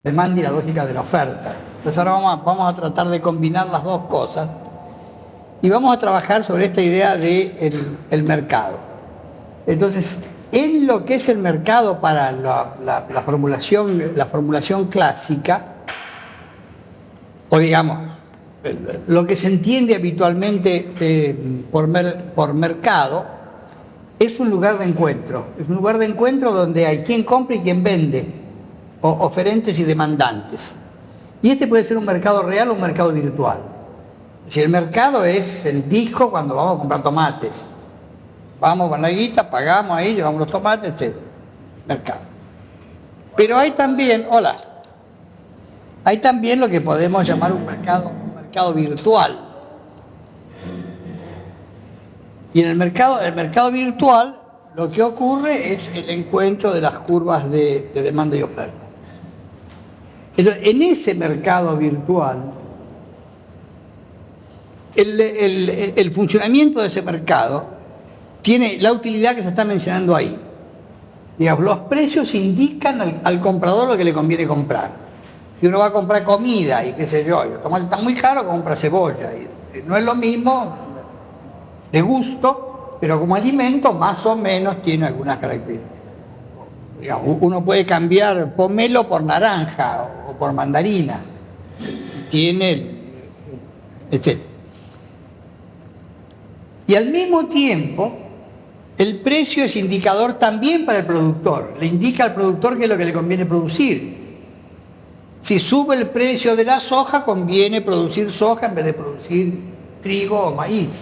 demanda y la lógica de la oferta. Entonces ahora vamos a tratar de combinar las dos cosas y vamos a trabajar sobre esta idea de el mercado. Entonces, en lo que es el mercado para la formulación clásica, o digamos, lo que se entiende habitualmente por mercado, es un lugar de encuentro. Es un lugar de encuentro donde hay quien compra y quien vende, oferentes y demandantes. Y este puede ser un mercado real o un mercado virtual. Si el mercado es el disco cuando vamos a comprar tomates, vamos con la guita, pagamos ahí, llevamos los tomates, etc. Mercado. Pero hay también, hay también lo que podemos llamar un mercado virtual. Y en el mercado virtual lo que ocurre es el encuentro de las curvas de demanda y oferta. Entonces, en ese mercado virtual, el funcionamiento de ese mercado tiene la utilidad que se está mencionando ahí. Digamos, los precios indican al comprador lo que le conviene comprar. Si uno va a comprar comida y qué sé yo, el tomate está muy caro, compra cebolla. Y no es lo mismo de gusto, pero como alimento más o menos tiene algunas características. Digamos, uno puede cambiar pomelo por naranja o por mandarina. Tiene, etc. Y al mismo tiempo, el precio es indicador también para el productor. Le indica al productor qué es lo que le conviene producir. Si sube el precio de la soja, conviene producir soja en vez de producir trigo o maíz,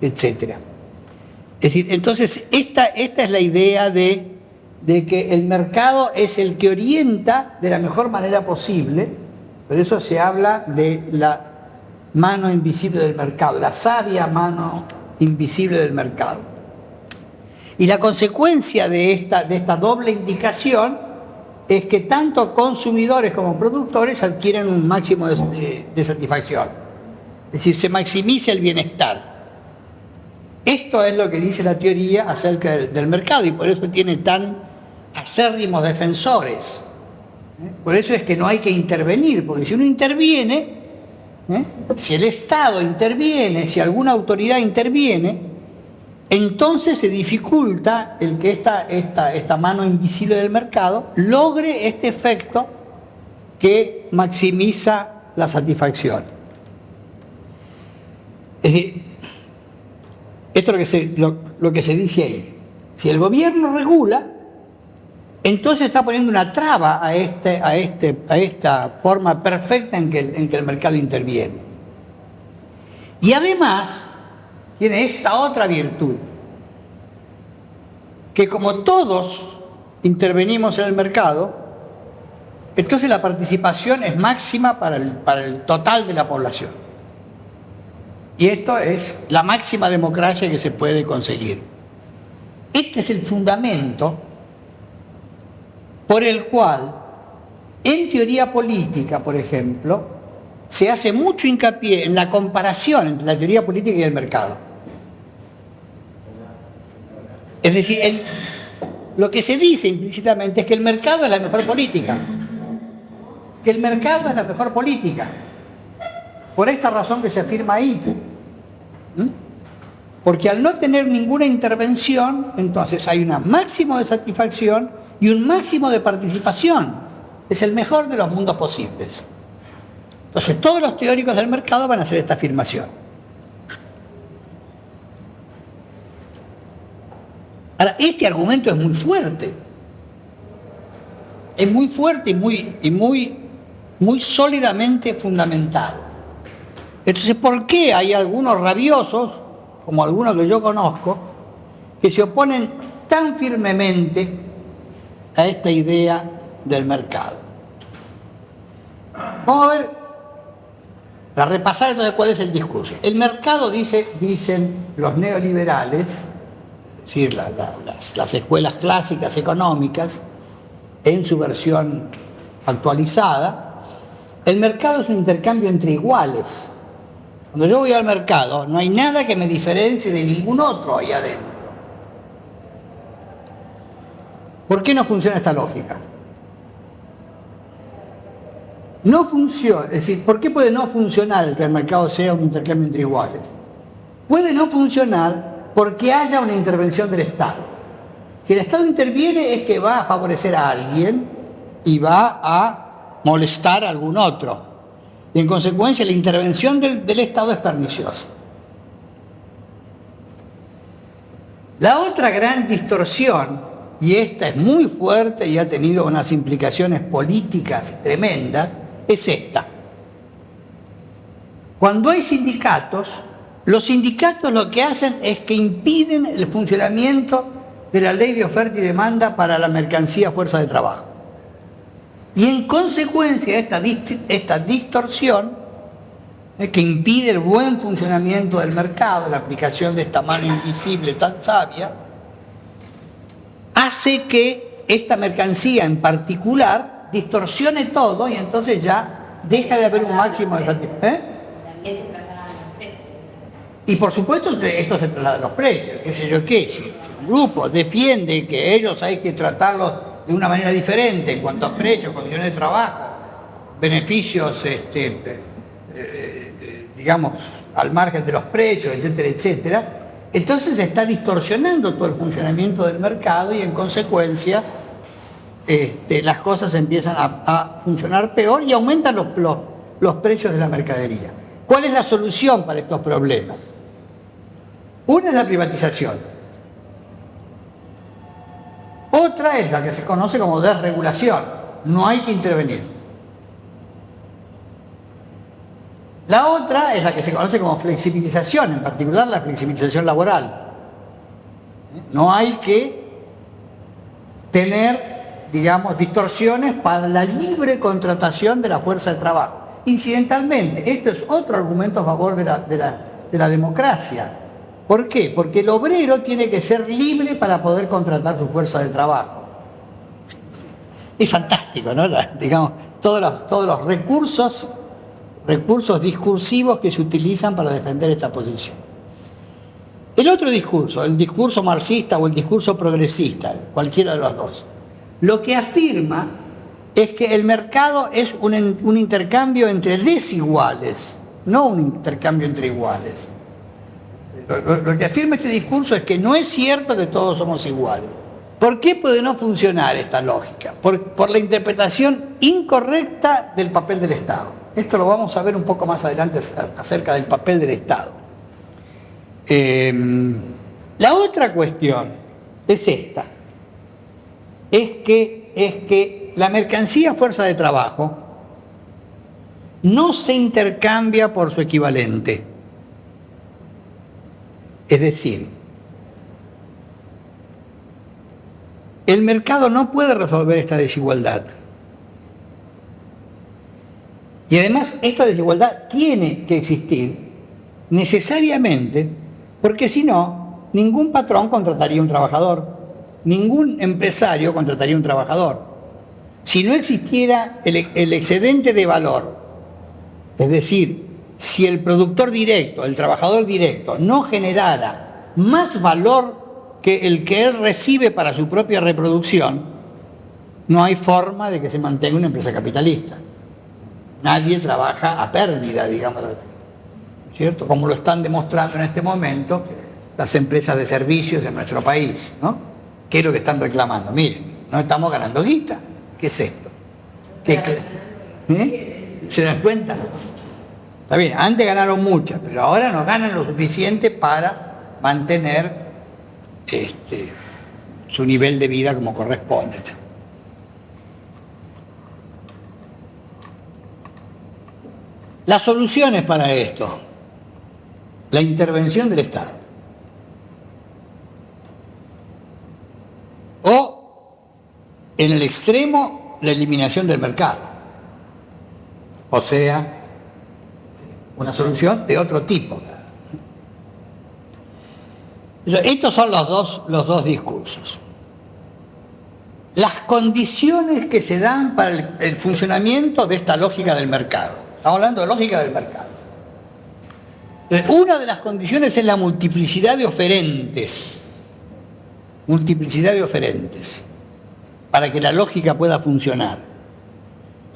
etc. Es decir, entonces esta es la idea de que el mercado es el que orienta de la mejor manera posible. Por eso se habla de la mano invisible del mercado, la sabia mano invisible del mercado. Y la consecuencia de esta doble indicación es que tanto consumidores como productores adquieren un máximo de satisfacción. Es decir, se maximiza el bienestar. Esto es lo que dice la teoría acerca del mercado y por eso tiene tan acérrimos defensores. Por eso es que no hay que intervenir, porque si uno interviene, si el Estado interviene, si alguna autoridad interviene, entonces se dificulta el que esta mano invisible del mercado logre este efecto que maximiza la satisfacción. Es decir, esto es lo que se dice ahí. Si el gobierno regula, entonces está poniendo una traba a esta forma perfecta en que el mercado interviene. Y además tiene esta otra virtud, que como todos intervenimos en el mercado, entonces la participación es máxima para el total de la población. Y esto es la máxima democracia que se puede conseguir. Este es el fundamento por el cual, en teoría política, por ejemplo, se hace mucho hincapié en la comparación entre la teoría política y el mercado. Es decir, lo que se dice implícitamente es que el mercado es la mejor política. Que el mercado es la mejor política. Por esta razón que se afirma ahí. Porque al no tener ninguna intervención, entonces hay un máximo de satisfacción y un máximo de participación. Es el mejor de los mundos posibles. Entonces todos los teóricos del mercado van a hacer esta afirmación. Ahora, este argumento es muy fuerte. Es muy fuerte y muy sólidamente fundamentado. Entonces, ¿por qué hay algunos rabiosos, como algunos que yo conozco, que se oponen tan firmemente a esta idea del mercado? Vamos a repasar entonces cuál es el discurso. El mercado, dicen los neoliberales, es decir, las escuelas clásicas económicas, en su versión actualizada, el mercado es un intercambio entre iguales. Cuando yo voy al mercado, no hay nada que me diferencie de ningún otro ahí adentro. ¿Por qué no funciona esta lógica? no funciona, es decir, ¿por qué puede no funcionar el que el mercado sea un intercambio entre iguales? Puede no funcionar porque haya una intervención del Estado. Si el Estado interviene es que va a favorecer a alguien y va a molestar a algún otro. Y en consecuencia la intervención del Estado es perniciosa. La otra gran distorsión, y esta es muy fuerte y ha tenido unas implicaciones políticas tremendas, es esta. Cuando hay sindicatos, los sindicatos lo que hacen es que impiden el funcionamiento de la ley de oferta y demanda para la mercancía fuerza de trabajo. Y en consecuencia esta distorsión que impide el buen funcionamiento del mercado, la aplicación de esta mano invisible tan sabia, hace que esta mercancía en particular distorsione todo y entonces ya deja de haber un máximo de satisfacción. Y por supuesto esto se traslada a los precios, qué sé yo qué, si un grupo defiende que ellos hay que tratarlos de una manera diferente en cuanto a precios, condiciones de trabajo, beneficios, digamos, al margen de los precios, etcétera, etcétera, entonces se está distorsionando todo el funcionamiento del mercado y en consecuencia las cosas empiezan a funcionar peor y aumentan los precios de la mercadería. ¿Cuál es la solución para estos problemas? Una es la privatización. Otra es la que se conoce como desregulación. No hay que intervenir. La otra es la que se conoce como flexibilización, en particular la flexibilización laboral. No hay que tener, digamos, distorsiones para la libre contratación de la fuerza de trabajo. Incidentalmente, esto es otro argumento a favor de la democracia. ¿Por qué? Porque el obrero tiene que ser libre para poder contratar su fuerza de trabajo. Es fantástico, ¿no? Digamos, todos los recursos discursivos que se utilizan para defender esta posición. El otro discurso, el discurso marxista o el discurso progresista, cualquiera de los dos, lo que afirma es que el mercado es un intercambio entre desiguales, no un intercambio entre iguales. Lo que afirma este discurso es que no es cierto que todos somos iguales. ¿Por qué puede no funcionar esta lógica? Por la interpretación incorrecta del papel del Estado. Esto lo vamos a ver un poco más adelante acerca del papel del Estado. La otra cuestión es esta. Es que la mercancía fuerza de trabajo no se intercambia por su equivalente. Es decir, el mercado no puede resolver esta desigualdad. Y además esta desigualdad tiene que existir necesariamente porque si no, ningún patrón contrataría un trabajador, ningún empresario contrataría un trabajador. Si no existiera el excedente de valor, es decir, si el productor directo, el trabajador directo, no generara más valor que el que él recibe para su propia reproducción, no hay forma de que se mantenga una empresa capitalista. Nadie trabaja a pérdida, digamos, ¿cierto? Como lo están demostrando en este momento las empresas de servicios en nuestro país, ¿no? ¿Qué es lo que están reclamando? Miren, no estamos ganando guita. ¿Qué es esto? ¿Se dan cuenta? Está bien, antes ganaron muchas, pero ahora no ganan lo suficiente para mantener su nivel de vida como corresponde. Las soluciones para esto, la intervención del Estado. O, en el extremo, la eliminación del mercado. O sea, una solución de otro tipo. Estos son los dos discursos. Las condiciones que se dan para el funcionamiento de esta lógica del mercado. Estamos hablando de lógica del mercado. Una de las condiciones es la multiplicidad de oferentes. Multiplicidad de oferentes. Para que la lógica pueda funcionar.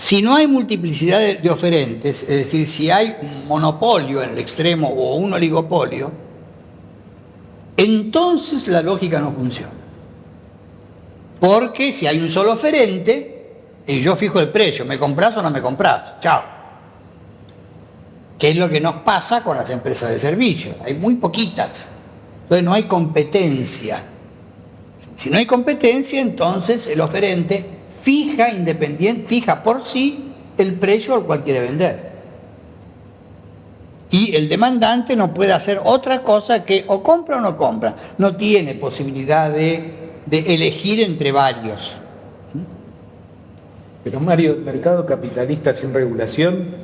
Si no hay multiplicidad de oferentes, es decir, si hay un monopolio en el extremo o un oligopolio, entonces la lógica no funciona. Porque si hay un solo oferente, y yo fijo el precio, ¿me compras o no me compras? Chao. ¿Qué es lo que nos pasa con las empresas de servicios? Hay muy poquitas. Entonces no hay competencia. Si no hay competencia, entonces el oferente fija por sí el precio al cual quiere vender. Y el demandante no puede hacer otra cosa que o compra o no compra. No tiene posibilidad de elegir entre varios. Pero Mario, el mercado capitalista sin regulación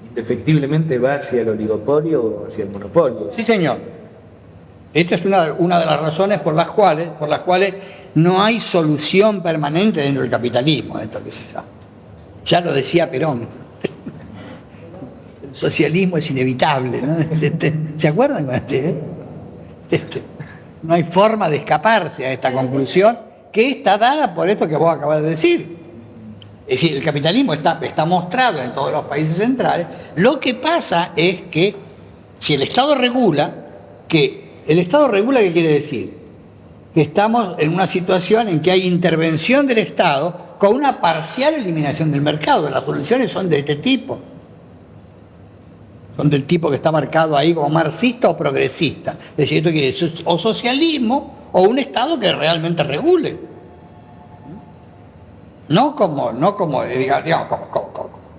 indefectiblemente va hacia el oligopolio o hacia el monopolio. Sí, señor. Esta es una de las razones por las cuales no hay solución permanente dentro del capitalismo. Esto que se llama. Ya lo decía Perón. El socialismo es inevitable, ¿no? ¿Se acuerdan? No hay forma de escaparse a esta conclusión que está dada por esto que vos acabas de decir. Es decir, el capitalismo está mostrado en todos los países centrales. Lo que pasa es que si el Estado regula, ¿qué quiere decir? Que estamos en una situación en que hay intervención del Estado con una parcial eliminación del mercado. Las soluciones son de este tipo. Son del tipo que está marcado ahí como marxista o progresista. Es decir, esto quiere decir o socialismo o un Estado que realmente regule. No como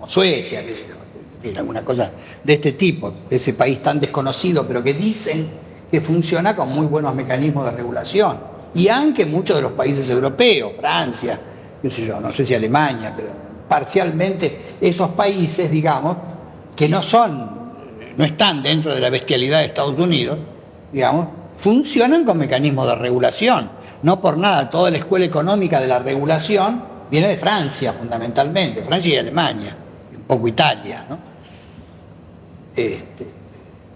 Suecia, que es alguna cosa de este tipo, ese país tan desconocido, pero que dicen que funciona con muy buenos mecanismos de regulación. Y aunque muchos de los países europeos, Francia, qué sé yo, no sé si Alemania, pero parcialmente esos países, digamos, que no están dentro de la bestialidad de Estados Unidos, digamos, funcionan con mecanismos de regulación. No por nada, toda la escuela económica de la regulación viene de Francia, fundamentalmente, Francia y Alemania, un poco Italia, ¿no?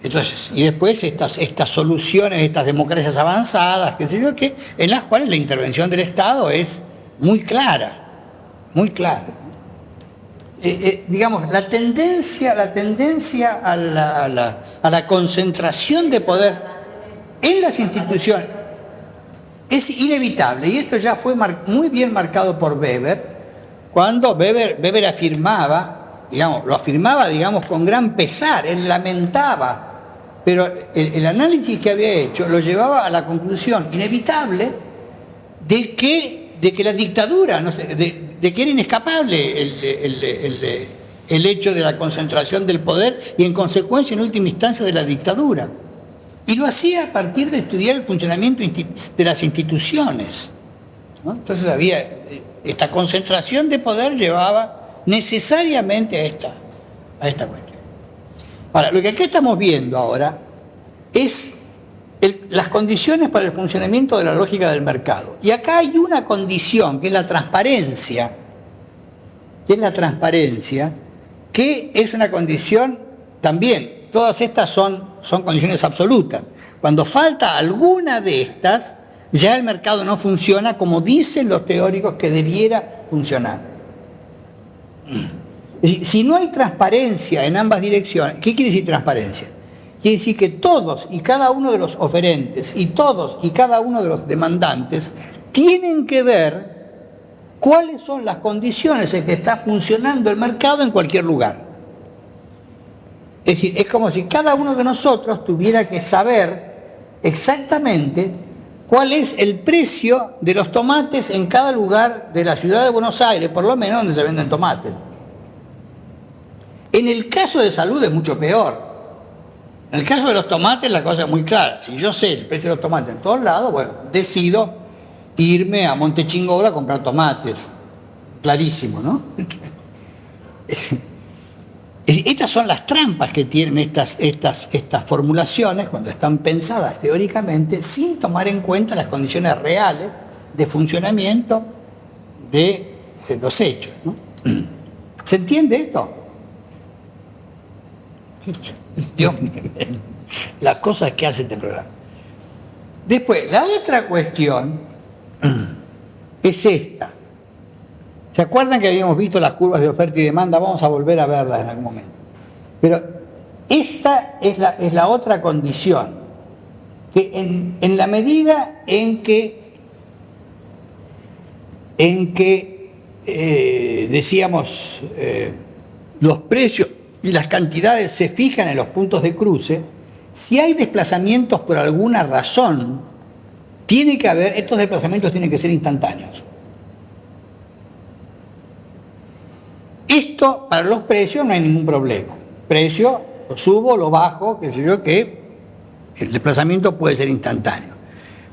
Entonces, y después estas soluciones, estas democracias avanzadas, qué sé yo qué, en las cuales la intervención del Estado es muy clara, muy clara. Digamos, la tendencia a la concentración de poder en las instituciones es inevitable, y esto ya fue muy bien marcado por Weber, cuando Weber afirmaba, lo afirmaba con gran pesar, él lamentaba, pero el análisis que había hecho lo llevaba a la conclusión inevitable de que la dictadura, de que era inescapable el hecho de la concentración del poder y en consecuencia, en última instancia, de la dictadura. Y lo hacía a partir de estudiar el funcionamiento de las instituciones, ¿no? Entonces esta concentración de poder llevaba necesariamente a esta cuestión. Ahora, lo que acá estamos viendo ahora es las condiciones para el funcionamiento de la lógica del mercado. Y acá hay una condición, que es la transparencia, que es una condición también. Todas estas son condiciones absolutas. Cuando falta alguna de estas, ya el mercado no funciona como dicen los teóricos que debiera funcionar. Si no hay transparencia en ambas direcciones, ¿qué quiere decir transparencia? Quiere decir que todos y cada uno de los oferentes y todos y cada uno de los demandantes tienen que ver cuáles son las condiciones en que está funcionando el mercado en cualquier lugar. Es decir, es como si cada uno de nosotros tuviera que saber exactamente cuál es el precio de los tomates en cada lugar de la ciudad de Buenos Aires, por lo menos donde se venden tomates. En el caso de salud es mucho peor. En el caso de los tomates la cosa es muy clara. Si yo sé el precio de los tomates en todos lados, bueno, decido irme a Montechingolo a comprar tomates. Clarísimo, ¿no? Estas son las trampas que tienen estas formulaciones cuando están pensadas teóricamente sin tomar en cuenta las condiciones reales de funcionamiento de los hechos, ¿no? ¿Se entiende esto? Dios mío, las cosas que hace este programa. Después, la otra cuestión es esta. ¿Se acuerdan que habíamos visto las curvas de oferta y demanda? Vamos a volver a verlas en algún momento. Pero esta es la otra condición, que en la medida en que decíamos, los precios y las cantidades se fijan en los puntos de cruce, si hay desplazamientos por alguna razón, estos desplazamientos tienen que ser instantáneos. Esto para los precios no hay ningún problema. Precio, lo subo, lo bajo, qué sé yo, que el desplazamiento puede ser instantáneo.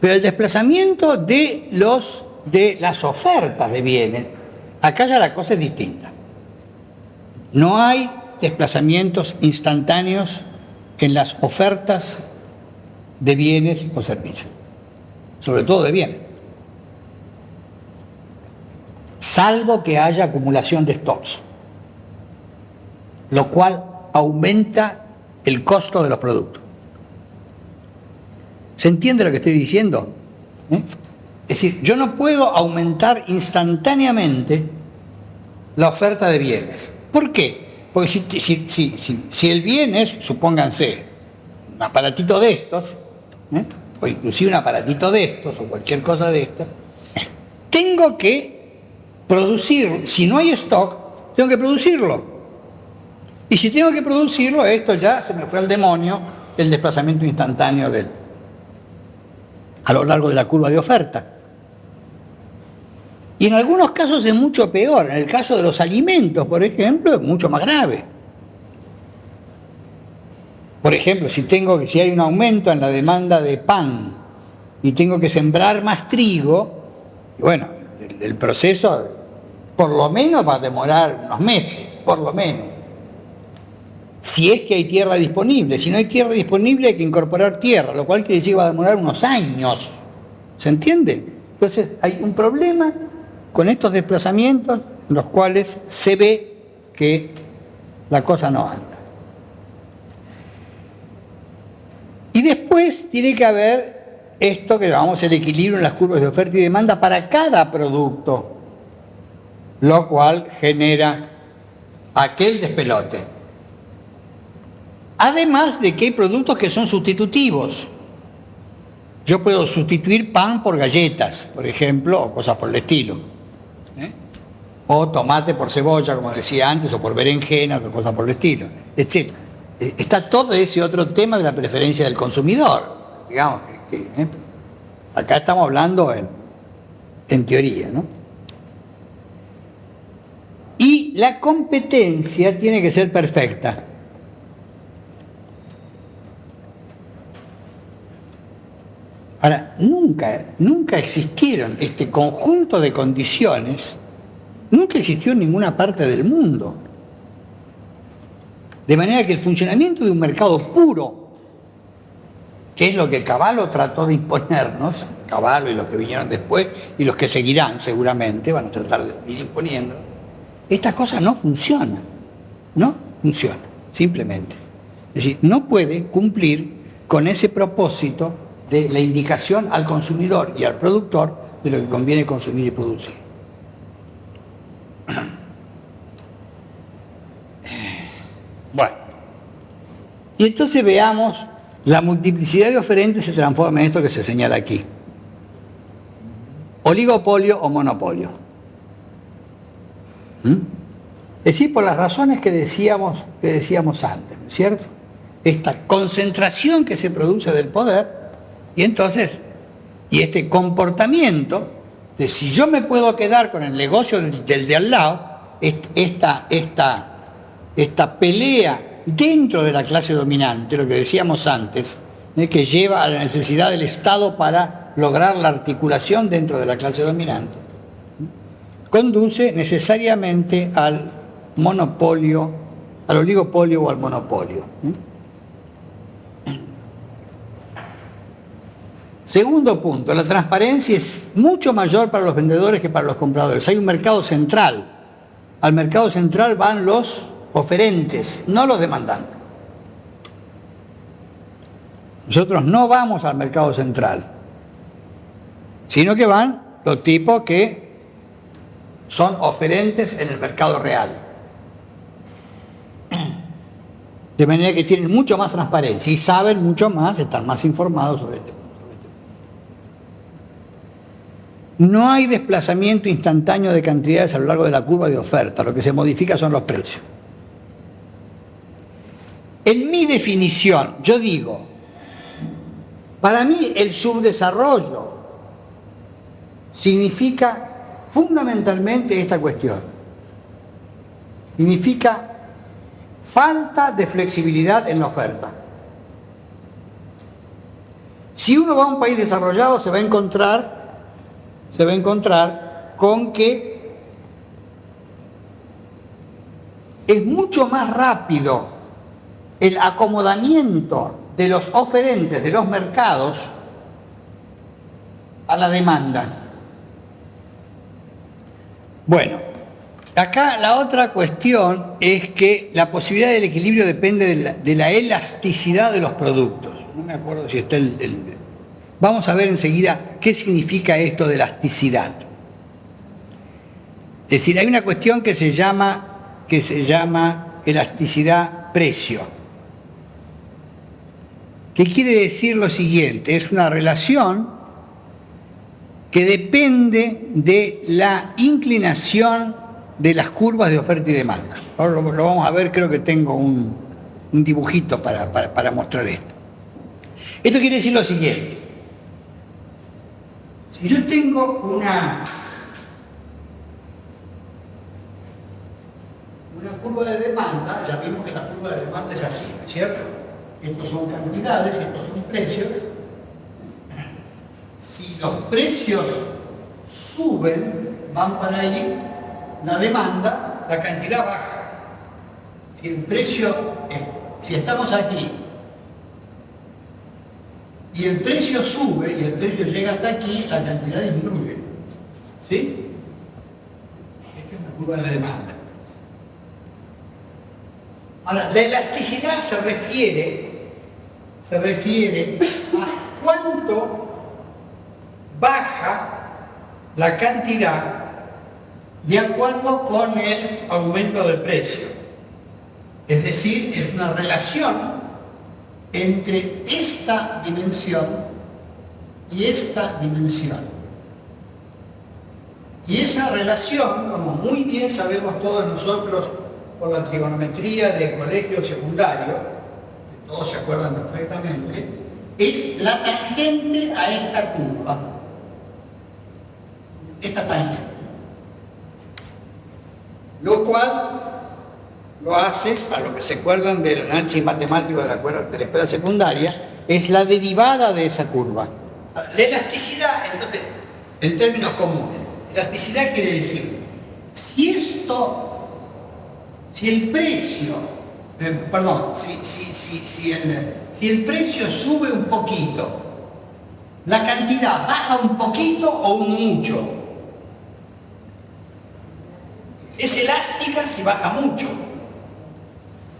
Pero el desplazamiento de las ofertas de bienes, acá ya la cosa es distinta. No hay desplazamientos instantáneos en las ofertas de bienes o servicios, sobre todo de bienes, salvo que haya acumulación de stocks, lo cual aumenta el costo de los productos. ¿Se entiende lo que estoy diciendo? Es decir, yo no puedo aumentar instantáneamente la oferta de bienes. ¿Por qué? Porque si el bien es, supónganse, un aparatito de estos, o inclusive un aparatito de estos, o cualquier cosa de estas, tengo que producir, si no hay stock, tengo que producirlo. Y si tengo que producirlo, esto ya se me fue al demonio el desplazamiento instantáneo a lo largo de la curva de oferta. Y en algunos casos es mucho peor. En el caso de los alimentos, por ejemplo, es mucho más grave. Por ejemplo, si hay un aumento en la demanda de pan y tengo que sembrar más trigo, bueno, el proceso por lo menos va a demorar unos meses, por lo menos. Si es que hay tierra disponible. Si no hay tierra disponible hay que incorporar tierra, lo cual quiere decir que va a demorar unos años. ¿Se entiende? Entonces hay un problema con estos desplazamientos en los cuales se ve que la cosa no anda. Y después tiene que haber esto que llamamos el equilibrio en las curvas de oferta y demanda para cada producto, lo cual genera aquel despelote. Además de que hay productos que son sustitutivos. Yo puedo sustituir pan por galletas, por ejemplo, o cosas por el estilo. O tomate por cebolla, como decía antes, o por berenjena, o cosas por el estilo, etc. Está todo ese otro tema de la preferencia del consumidor. Digamos que acá estamos hablando en teoría, ¿no? Y la competencia tiene que ser perfecta. Ahora, nunca existieron este conjunto de condiciones, nunca existió en ninguna parte del mundo. De manera que el funcionamiento de un mercado puro, que es lo que Cavallo trató de imponernos, Cavallo y los que vinieron después, y los que seguirán seguramente, van a tratar de ir imponiendo, esta cosa no funciona, simplemente. Es decir, no puede cumplir con ese propósito de la indicación al consumidor y al productor de lo que conviene consumir y producir. Bueno, y entonces veamos, la multiplicidad de oferentes se transforma en esto que se señala aquí. Oligopolio o monopolio. Es decir, por las razones que decíamos antes, ¿no es cierto? Esta concentración que se produce del poder. Y entonces, este comportamiento de si yo me puedo quedar con el negocio del de al lado, esta pelea dentro de la clase dominante, lo que decíamos antes, que lleva a la necesidad del Estado para lograr la articulación dentro de la clase dominante, conduce necesariamente al monopolio, al oligopolio o al monopolio. Segundo punto, la transparencia es mucho mayor para los vendedores que para los compradores. Hay un mercado central. Al mercado central van los oferentes, no los demandantes. Nosotros no vamos al mercado central, sino que van los tipos que son oferentes en el mercado real. De manera que tienen mucho más transparencia y saben mucho más, están más informados sobre este punto. No hay desplazamiento instantáneo de cantidades a lo largo de la curva de oferta, lo que se modifica son los precios. En mi definición, yo digo, para mí el subdesarrollo significa fundamentalmente esta cuestión. Significa falta de flexibilidad en la oferta. Si uno va a un país desarrollado se va a encontrar con que es mucho más rápido el acomodamiento de los oferentes de los mercados a la demanda. Bueno, acá la otra cuestión es que la posibilidad del equilibrio depende de la elasticidad de los productos. No me acuerdo si está Vamos a ver enseguida qué significa esto de elasticidad. Es decir, hay una cuestión que se llama elasticidad precio. ¿Qué quiere decir lo siguiente? Es una relación que depende de la inclinación de las curvas de oferta y demanda. Ahora lo vamos a ver, creo que tengo un dibujito para mostrar esto. Esto quiere decir lo siguiente. Si yo tengo una curva de demanda, ya vimos que la curva de demanda es así, ¿no es cierto? Estos son cantidades, estos son precios. Si los precios suben, van para allí, la demanda, la cantidad baja. Si estamos aquí y el precio sube y el precio llega hasta aquí, la cantidad disminuye. ¿Sí? Esta es la curva de demanda. Ahora, la elasticidad se refiere a cuánto baja la cantidad de acuerdo con el aumento del precio. Es decir, es una relación entre esta dimensión y esta dimensión. Y esa relación, como muy bien sabemos todos nosotros por la trigonometría de colegio secundario, que todos se acuerdan perfectamente, es la tangente a esta curva. Esta tangente. Lo cual lo hace, a lo que se acuerdan del análisis matemático de la escuela secundaria, es la derivada de esa curva. La elasticidad, entonces, en términos comunes, elasticidad quiere decir, si el precio sube un poquito, la cantidad baja un poquito o un mucho. Es elástica si baja mucho.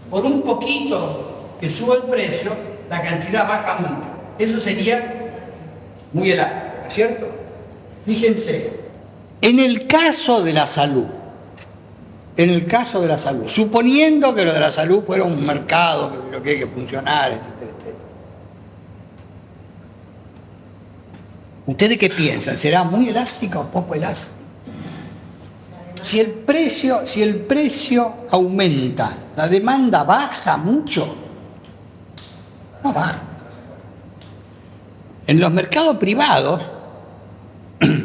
Por un poquito que suba el precio, la cantidad baja mucho. Eso sería muy elástico, ¿no es cierto? Fíjense, en el caso de la salud, suponiendo que lo de la salud fuera un mercado, que hay que funcionar, etcétera, etcétera. ¿Ustedes qué piensan? ¿Será muy elástica o poco elástica? Si el precio aumenta, ¿la demanda baja mucho? No baja. En los mercados privados, es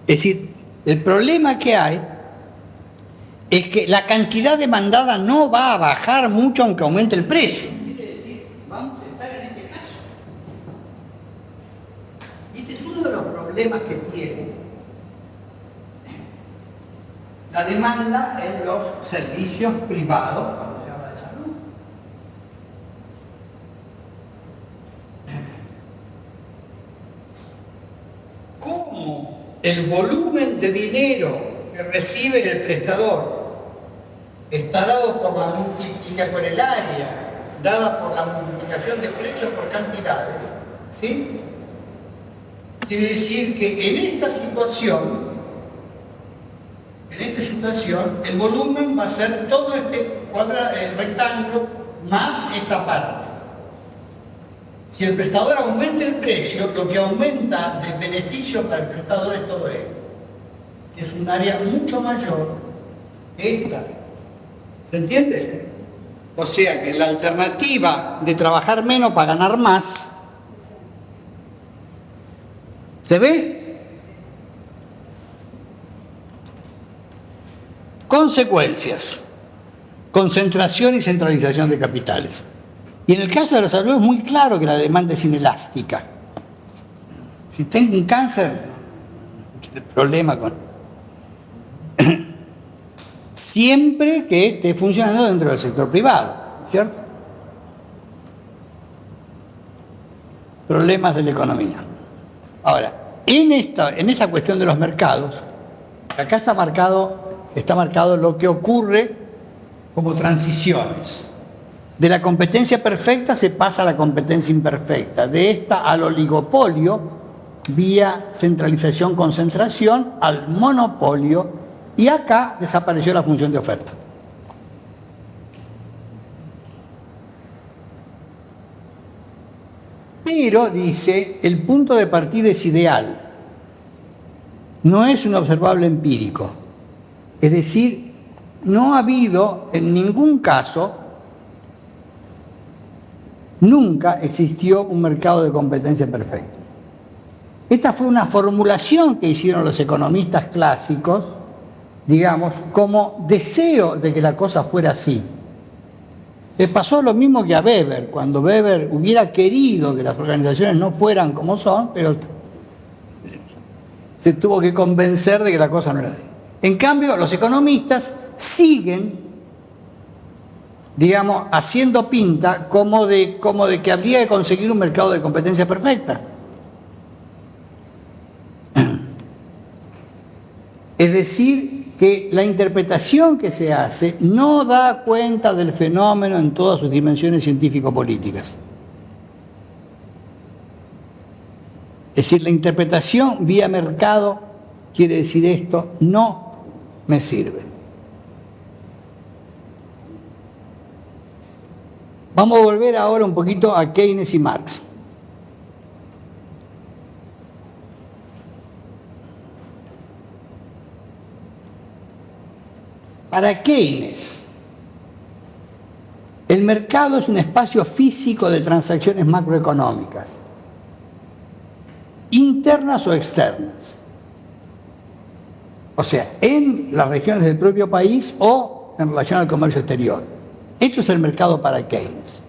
decir, el problema que hay es que la cantidad demandada no va a bajar mucho aunque aumente el precio. Quiere decir, vamos a estar en este caso. Este es uno de los problemas que tiene la demanda en los servicios privados cuando se habla de salud. ¿Cómo el volumen de dinero que recibe el prestador está dado por la multiplicación por el área, dada por la multiplicación de precios por cantidades? ¿Sí? Quiere decir que en esta situación situación, el volumen va a ser todo este rectángulo más esta parte. Si el prestador aumenta el precio, lo que aumenta de beneficio para el prestador es todo esto, que es un área mucho mayor que esta. ¿Se entiende? O sea que la alternativa de trabajar menos para ganar más, ¿se ve? Consecuencias: concentración y centralización de capitales. Y en el caso de la salud es muy claro que la demanda es inelástica. Si tengo un cáncer, el problema con... siempre que esté funcionando dentro del sector privado, ¿cierto? Problemas de la economía. Ahora, en esta cuestión de los mercados, acá está marcado lo que ocurre como transiciones. De la competencia perfecta se pasa a la competencia imperfecta, de esta al oligopolio, vía centralización-concentración, al monopolio, y acá desapareció la función de oferta. Pero, dice, el punto de partida es ideal, no es un observable empírico. Es decir, no ha habido en ningún caso, nunca existió un mercado de competencia perfecto. Esta fue una formulación que hicieron los economistas clásicos, digamos, como deseo de que la cosa fuera así. Le pasó lo mismo que a Weber, cuando Weber hubiera querido que las organizaciones no fueran como son, pero se tuvo que convencer de que la cosa no era así. En cambio, los economistas siguen, digamos, haciendo pinta como de que habría que conseguir un mercado de competencia perfecta. Es decir, que la interpretación que se hace no da cuenta del fenómeno en todas sus dimensiones científico-políticas. Es decir, la interpretación vía mercado quiere decir esto, no me sirve. Vamos a volver ahora un poquito a Keynes y Marx. Para Keynes, el mercado es un espacio físico de transacciones macroeconómicas, internas o externas. O sea, en las regiones del propio país o en relación al comercio exterior. Esto es el mercado para Keynes.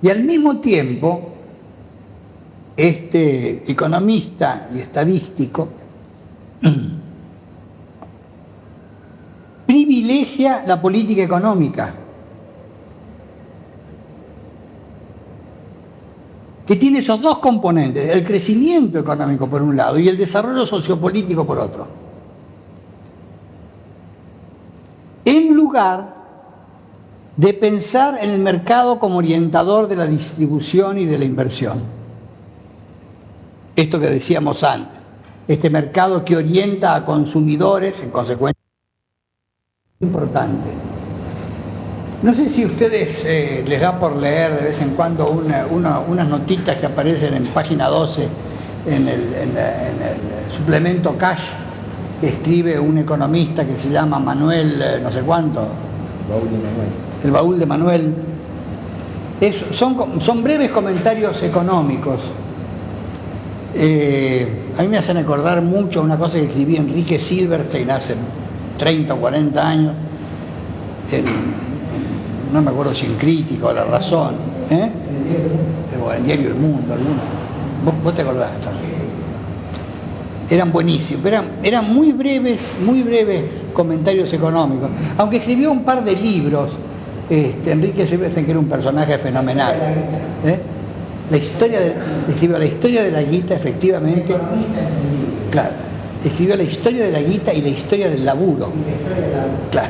Y al mismo tiempo, este economista y estadístico privilegia la política económica, que tiene esos dos componentes, el crecimiento económico por un lado y el desarrollo sociopolítico por otro, en lugar de pensar en el mercado como orientador de la distribución y de la inversión. Esto que decíamos antes, este mercado que orienta a consumidores, en consecuencia, importante. No sé si a ustedes les da por leer de vez en cuando unas notitas que aparecen en página 12 en el suplemento Cash, que escribe un economista que se llama Manuel no sé cuánto. El baúl de Manuel. Son breves comentarios económicos. A mí me hacen acordar mucho una cosa que escribí Enrique Silverstein hace 30 o 40 años, no me acuerdo si en Crítica o La Razón, el diario El Mundo, alguno. ¿Vos te acordás también? Eran buenísimos, eran muy breves comentarios económicos, aunque escribió un par de libros, Enrique Silverstein, que era un personaje fenomenal. Escribió La historia de la guita, efectivamente. Claro. escribió La historia de la guita y La historia del laburo. Claro.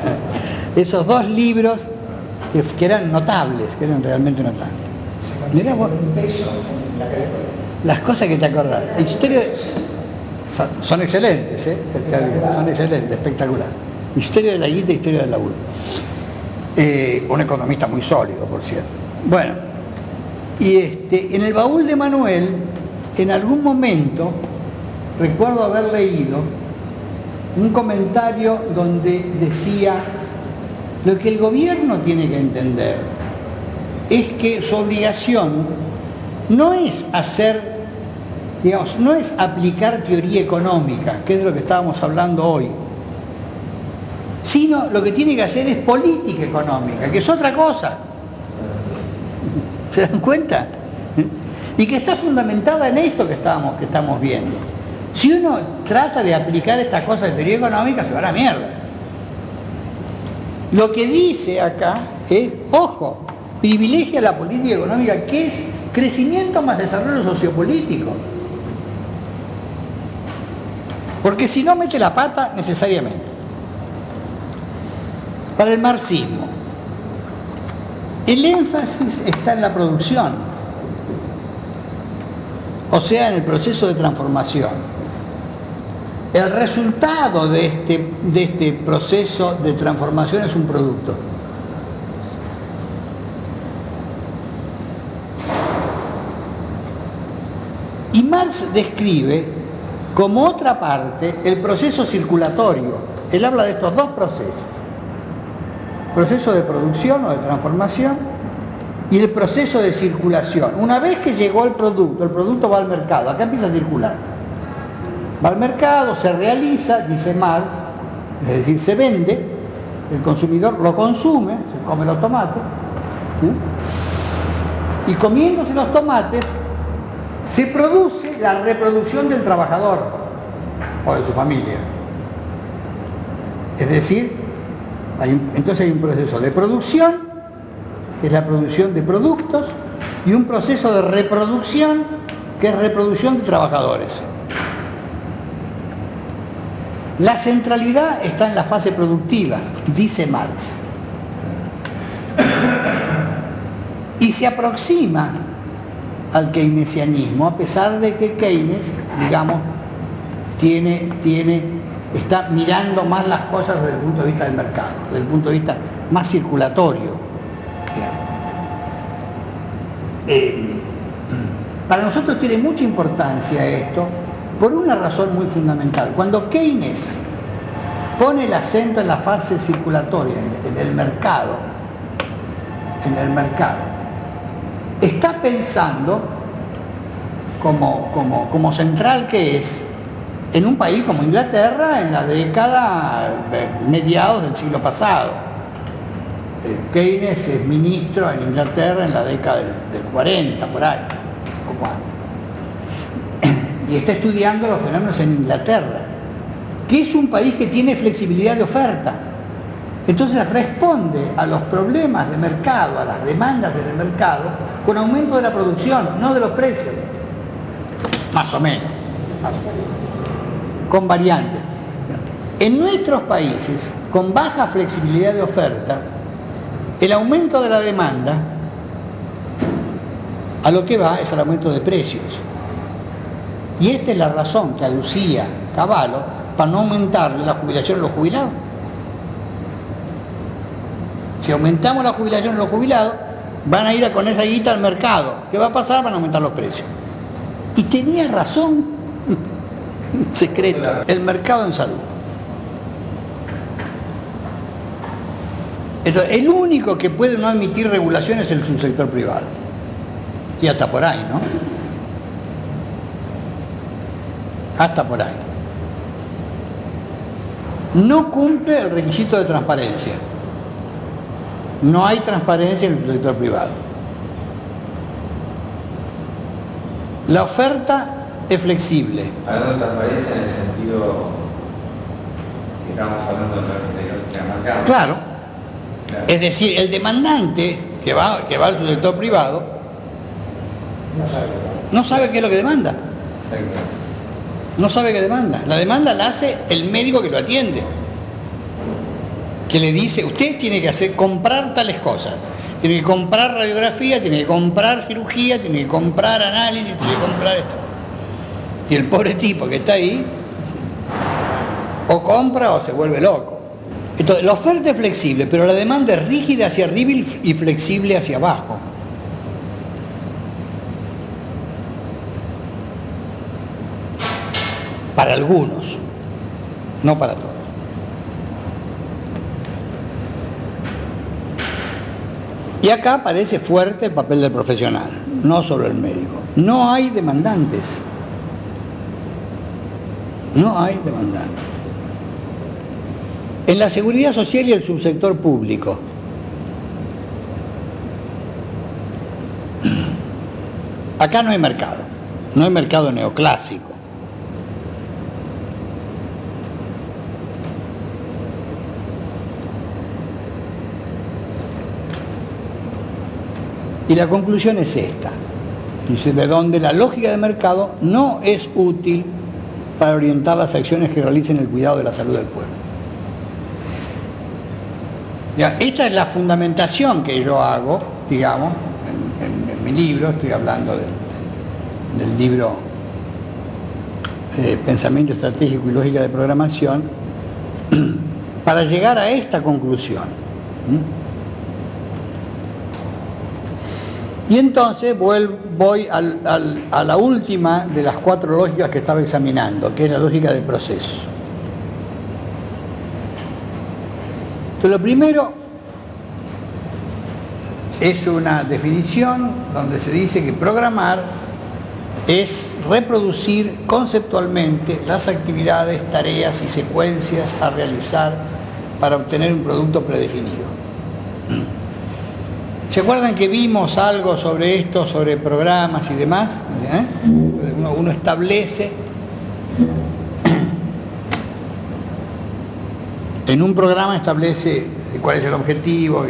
Esos dos libros que eran notables, que eran realmente notables. Mirá vos, las cosas que te acordás. La historia son excelentes, son excelentes, espectacular. Historia de la guita y historia del laburo. Un economista muy sólido, por cierto. Bueno, y en el baúl de Manuel, en algún momento, recuerdo haber leído un comentario donde decía: lo que el gobierno tiene que entender es que su obligación no es hacer, digamos, no es aplicar teoría económica, que es de lo que estábamos hablando hoy, sino lo que tiene que hacer es política económica, que es otra cosa. ¿Se dan cuenta? Y que está fundamentada en esto que estamos viendo. Si uno trata de aplicar estas cosas de teoría económica, se va a la mierda. Lo que dice acá es, ojo, privilegia la política económica, que es crecimiento más desarrollo sociopolítico. Porque si no, mete la pata necesariamente. Para el marxismo, el énfasis está en la producción, o sea, en el proceso de transformación. El resultado de este proceso de transformación es un producto. Y Marx describe como otra parte el proceso circulatorio. Él habla de estos dos procesos: proceso de producción o de transformación y el proceso de circulación. Una vez que llegó el producto va al mercado, acá empieza a circular. Va al mercado, se realiza, dice Marx, es decir, se vende, el consumidor lo consume, se come los tomates, ¿sí? Y comiéndose los tomates se produce la reproducción del trabajador o de su familia. Es decir, entonces hay un proceso de producción, que es la producción de productos, y un proceso de reproducción, que es reproducción de trabajadores. La centralidad está en la fase productiva, dice Marx, y se aproxima al keynesianismo, a pesar de que Keynes, digamos, está mirando más las cosas desde el punto de vista del mercado, desde el punto de vista más circulatorio. Para nosotros tiene mucha importancia esto por una razón muy fundamental. Cuando Keynes pone el acento en la fase circulatoria, en el mercado, está pensando como central que es en un país como Inglaterra en la década mediados del siglo pasado. Keynes es ministro en Inglaterra en la década del 40, por ahí, poco antes. Y está estudiando los fenómenos en Inglaterra, que es un país que tiene flexibilidad de oferta. Entonces responde a los problemas de mercado, a las demandas del mercado, con aumento de la producción, no de los precios. Más o menos. Con variantes. En nuestros países, con baja flexibilidad de oferta, el aumento de la demanda a lo que va es al aumento de precios. Y esta es la razón que aducía Cavallo para no aumentarle la jubilación a los jubilados. Si aumentamos la jubilación a los jubilados, van a ir con esa guita al mercado. ¿Qué va a pasar? Van a aumentar los precios. Y tenía razón. Secreto. El mercado en salud. Entonces, el único que puede no admitir regulaciones es el subsector privado. Y hasta por ahí, ¿no? Hasta por ahí. No cumple el requisito de transparencia. No hay transparencia en el sector privado. La oferta es flexible. Hablando de transparencia en el sentido que estamos hablando de mercado. Claro. Es decir, el demandante que va al sector privado no sabe qué es lo que demanda. Exacto. No sabe qué demanda. La demanda la hace el médico que lo atiende, que le dice, usted tiene que comprar tales cosas. Tiene que comprar radiografía, tiene que comprar cirugía, tiene que comprar análisis, tiene que comprar esto. Y el pobre tipo que está ahí, o compra o se vuelve loco. Entonces, la oferta es flexible, pero la demanda es rígida hacia arriba y flexible hacia abajo. Para algunos, no para todos. Y acá aparece fuerte el papel del profesional, no solo el médico. No hay demandantes. No hay demandantes. En la seguridad social y el subsector público, acá no hay mercado neoclásico. Y la conclusión es esta, dice, de donde la lógica de mercado no es útil para orientar las acciones que realicen el cuidado de la salud del pueblo. Ya, esta es la fundamentación que yo hago, digamos, en mi libro, estoy hablando del libro Pensamiento Estratégico y Lógica de Programación, para llegar a esta conclusión. Y entonces voy a la última de las 4 lógicas que estaba examinando, que es la lógica de proceso. Entonces, lo primero es una definición donde se dice que programar es reproducir conceptualmente las actividades, tareas y secuencias a realizar para obtener un producto predefinido. ¿Se acuerdan que vimos algo sobre esto, sobre programas y demás? Uno establece en un programa, establece cuál es el objetivo,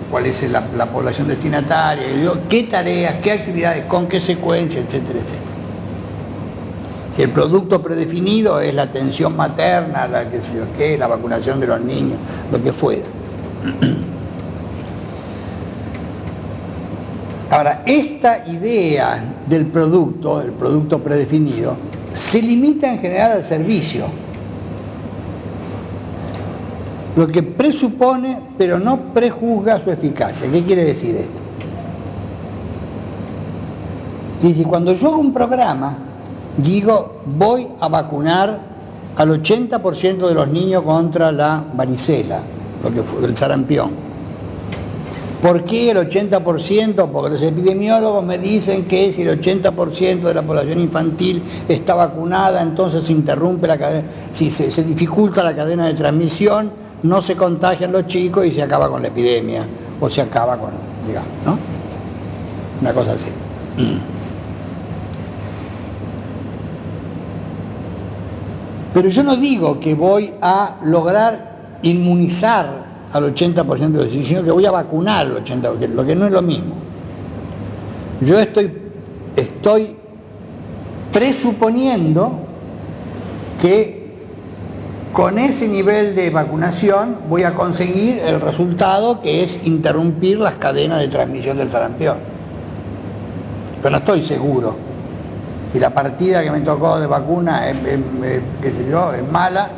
cuál es la población destinataria, qué tareas, qué actividades, con qué secuencia, etcétera, etcétera. Si el producto predefinido es la atención materna, la vacunación de los niños, lo que fuera. Ahora, esta idea del producto, el producto predefinido, se limita en general al servicio, lo que presupone, pero no prejuzga su eficacia. ¿Qué quiere decir esto? Dice, cuando yo hago un programa, digo, voy a vacunar al 80% de los niños contra la varicela, lo que fue el sarampión. ¿Por qué el 80%? Porque los epidemiólogos me dicen que si el 80% de la población infantil está vacunada, entonces se interrumpe la cadena, si se dificulta la cadena de transmisión, no se contagian los chicos y se acaba con la epidemia, o se acaba con, digamos, ¿no? Una cosa así. Pero yo no digo que voy a lograr inmunizar al 80% de los niños, sino que voy a vacunar al 80%, lo que no es lo mismo. Yo estoy presuponiendo que con ese nivel de vacunación voy a conseguir el resultado, que es interrumpir las cadenas de transmisión del sarampión. Pero no estoy seguro. Si la partida que me tocó de vacuna qué sé yo, es mala,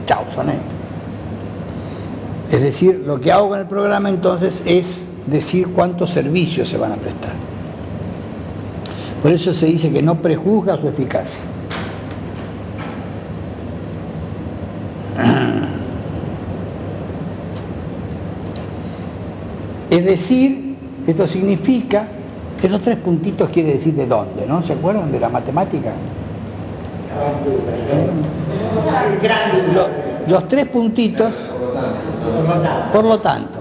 chau, son estos. Es decir, lo que hago con el programa entonces es decir cuántos servicios se van a prestar. Por eso se dice que no prejuzga su eficacia. Es decir, esto significa, esos 3 puntitos quiere decir de dónde, ¿no? ¿Se acuerdan de la matemática? Los 3 puntitos, por lo tanto,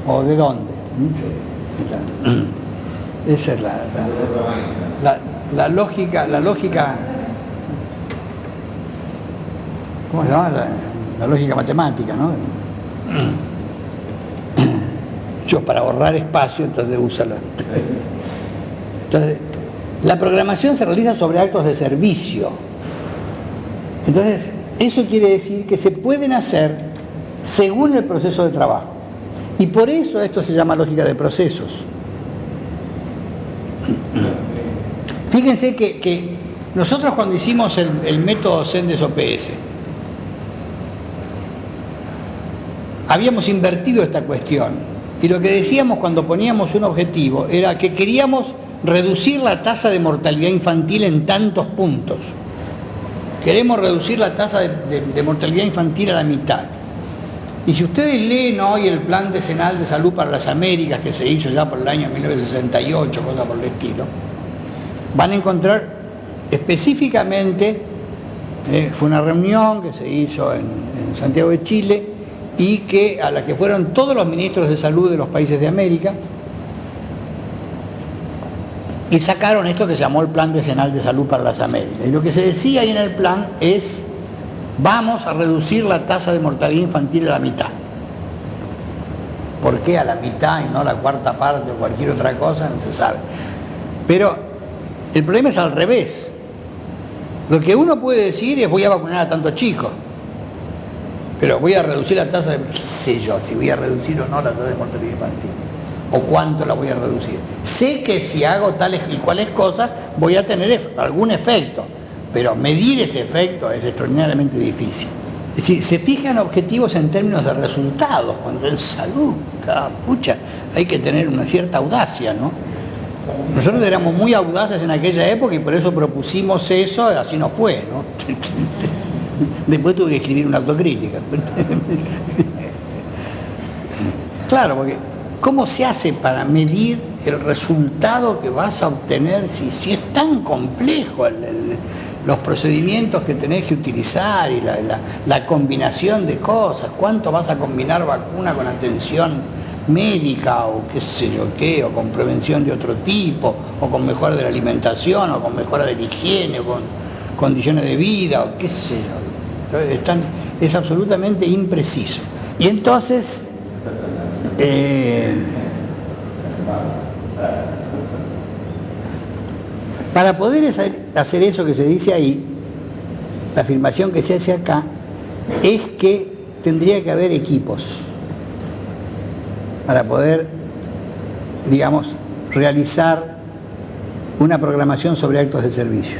o de dónde. Esa es la lógica, ¿cómo se llama? La lógica matemática, ¿no? Yo para ahorrar espacio entonces uso entonces La programación se realiza sobre actos de servicio. Entonces, eso quiere decir que se pueden hacer según el proceso de trabajo. Y por eso esto se llama lógica de procesos. Fíjense que nosotros cuando hicimos el método Sendes OPS, habíamos invertido esta cuestión. Y lo que decíamos cuando poníamos un objetivo era que queríamos reducir la tasa de mortalidad infantil en tantos puntos. Queremos reducir la tasa de mortalidad infantil a la mitad. Y si ustedes leen hoy el Plan Decenal de Salud para las Américas, que se hizo ya por el año 1968, cosa por el estilo, van a encontrar específicamente, fue una reunión que se hizo en Santiago de Chile, y a la que fueron todos los ministros de salud de los países de América, y sacaron esto que se llamó el Plan Decenal de Salud para las Américas. Y lo que se decía ahí en el plan es: vamos a reducir la tasa de mortalidad infantil a la mitad. ¿Por qué a la mitad y no a la cuarta parte o cualquier otra cosa? No se sabe. Pero el problema es al revés. Lo que uno puede decir es: voy a vacunar a tantos chicos, pero voy a reducir la tasa de... ¿Qué sé yo si voy a reducir o no la tasa de mortalidad infantil? ¿O cuánto la voy a reducir? Sé que si hago tales y cuales cosas voy a tener algún efecto, pero medir ese efecto es extraordinariamente difícil. Es decir, se fijan objetivos en términos de resultados, cuando en salud, pucha, hay que tener una cierta audacia, ¿no? Nosotros éramos muy audaces en aquella época y por eso propusimos eso, así no fue, ¿no? Después tuve que escribir una autocrítica. Claro, porque ¿cómo se hace para medir el resultado que vas a obtener si es tan complejo los procedimientos que tenés que utilizar y la combinación de cosas? ¿Cuánto vas a combinar vacuna con atención médica o qué sé yo qué, o con prevención de otro tipo, o con mejora de la alimentación, o con mejora de la higiene, o con condiciones de vida, o qué sé yo? Es absolutamente impreciso. Y entonces, para poder hacer eso que se dice ahí, la afirmación que se hace acá, es que tendría que haber equipos para poder, digamos, realizar una programación sobre actos de servicio.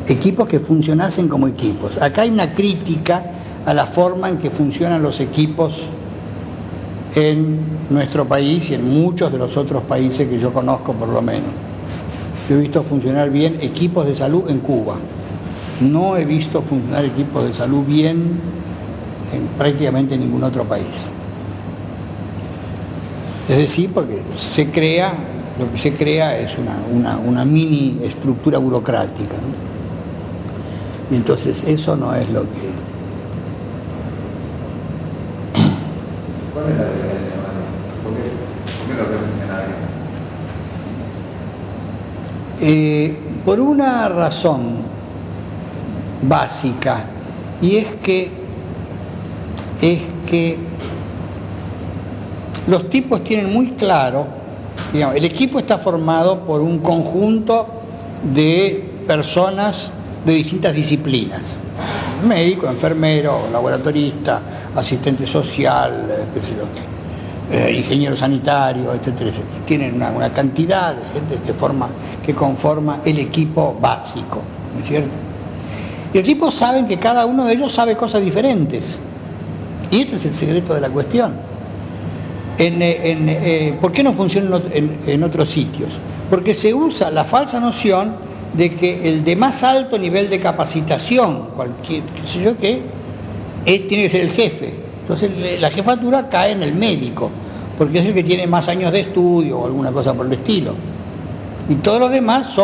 Equipos que funcionasen como equipos. Acá hay una crítica a la forma en que funcionan los equipos en nuestro país y en muchos de los otros países que yo conozco, por lo menos. Yo he visto funcionar bien equipos de salud en Cuba. No he visto funcionar equipos de salud bien en prácticamente ningún otro país. Es decir, porque lo que se crea es una mini estructura burocrática, ¿no? Y entonces eso no es lo que... ¿Cuál es la diferencia, Mario? ¿Por qué lo que mencionaba? Por una razón básica, y es que los tipos tienen muy claro, digamos, el equipo está formado por un conjunto de personas de distintas disciplinas: médico, enfermero, laboratorista, asistente social, qué sé yo qué, ingeniero sanitario, etcétera, etcétera. Tienen una cantidad de gente que conforma el equipo básico, ¿no es cierto? Y los tipos saben que cada uno de ellos sabe cosas diferentes. Y este es el secreto de la cuestión. ¿Por qué no funciona en otros sitios? Porque se usa la falsa noción de que el de más alto nivel de capacitación, cualquier, qué sé yo qué, tiene que ser el jefe. Entonces la jefatura cae en el médico, porque es el que tiene más años de estudio o alguna cosa por el estilo. Y todos los demás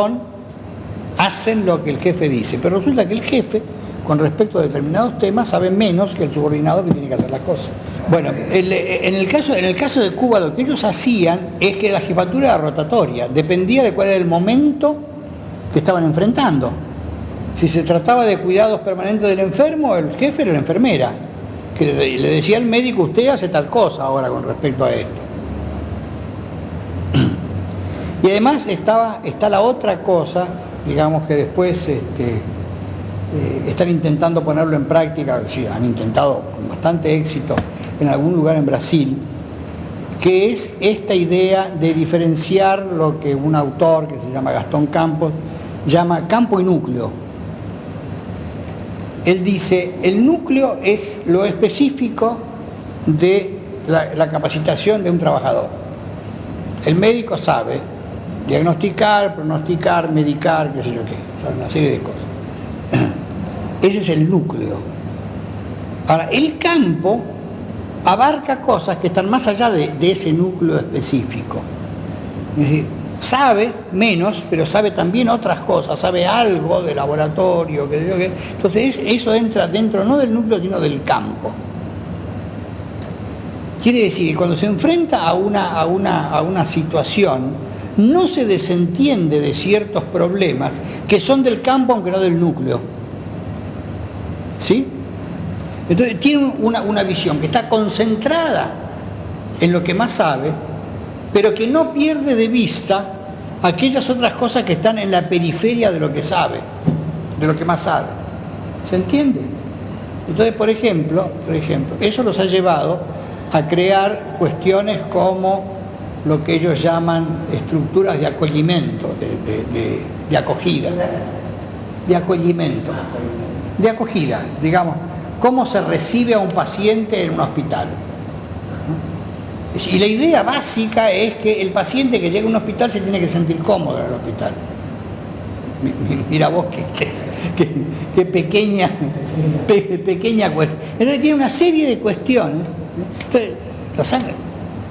hacen lo que el jefe dice. Pero resulta que el jefe, con respecto a determinados temas, sabe menos que el subordinado que tiene que hacer las cosas. Bueno, en el caso de Cuba, lo que ellos hacían es que la jefatura era rotatoria, dependía de cuál era el momento que estaban enfrentando. Si se trataba de cuidados permanentes del enfermo, el jefe era la enfermera, que le decía al médico: usted hace tal cosa ahora con respecto a esto. Y además está la otra cosa, digamos que después están intentando ponerlo en práctica, sí, han intentado con bastante éxito en algún lugar en Brasil, que es esta idea de diferenciar lo que un autor que se llama Gastón Campos llama campo y núcleo. Él dice, el núcleo es lo específico de la capacitación de un trabajador. El médico sabe diagnosticar, pronosticar, medicar, qué sé yo qué, una serie de cosas. Ese es el núcleo. Ahora, el campo abarca cosas que están más allá de ese núcleo específico. Es decir, sabe menos, pero sabe también otras cosas, sabe algo de laboratorio, qué sé yo qué. Entonces eso entra dentro no del núcleo, sino del campo. Quiere decir que cuando se enfrenta a una situación, no se desentiende de ciertos problemas que son del campo aunque no del núcleo. ¿Sí? Entonces tiene una visión que está concentrada en lo que más sabe, pero que no pierde de vista aquellas otras cosas que están en la periferia de lo que sabe, de lo que más sabe. ¿Se entiende? Entonces, por ejemplo, eso los ha llevado a crear cuestiones como lo que ellos llaman estructuras de acogimiento, de acogida, de acogida, digamos, cómo se recibe a un paciente en un hospital. Y la idea básica es que el paciente que llega a un hospital se tiene que sentir cómodo en el hospital. Mira vos qué pequeña cuestión. Entonces tiene una serie de cuestiones. Entonces,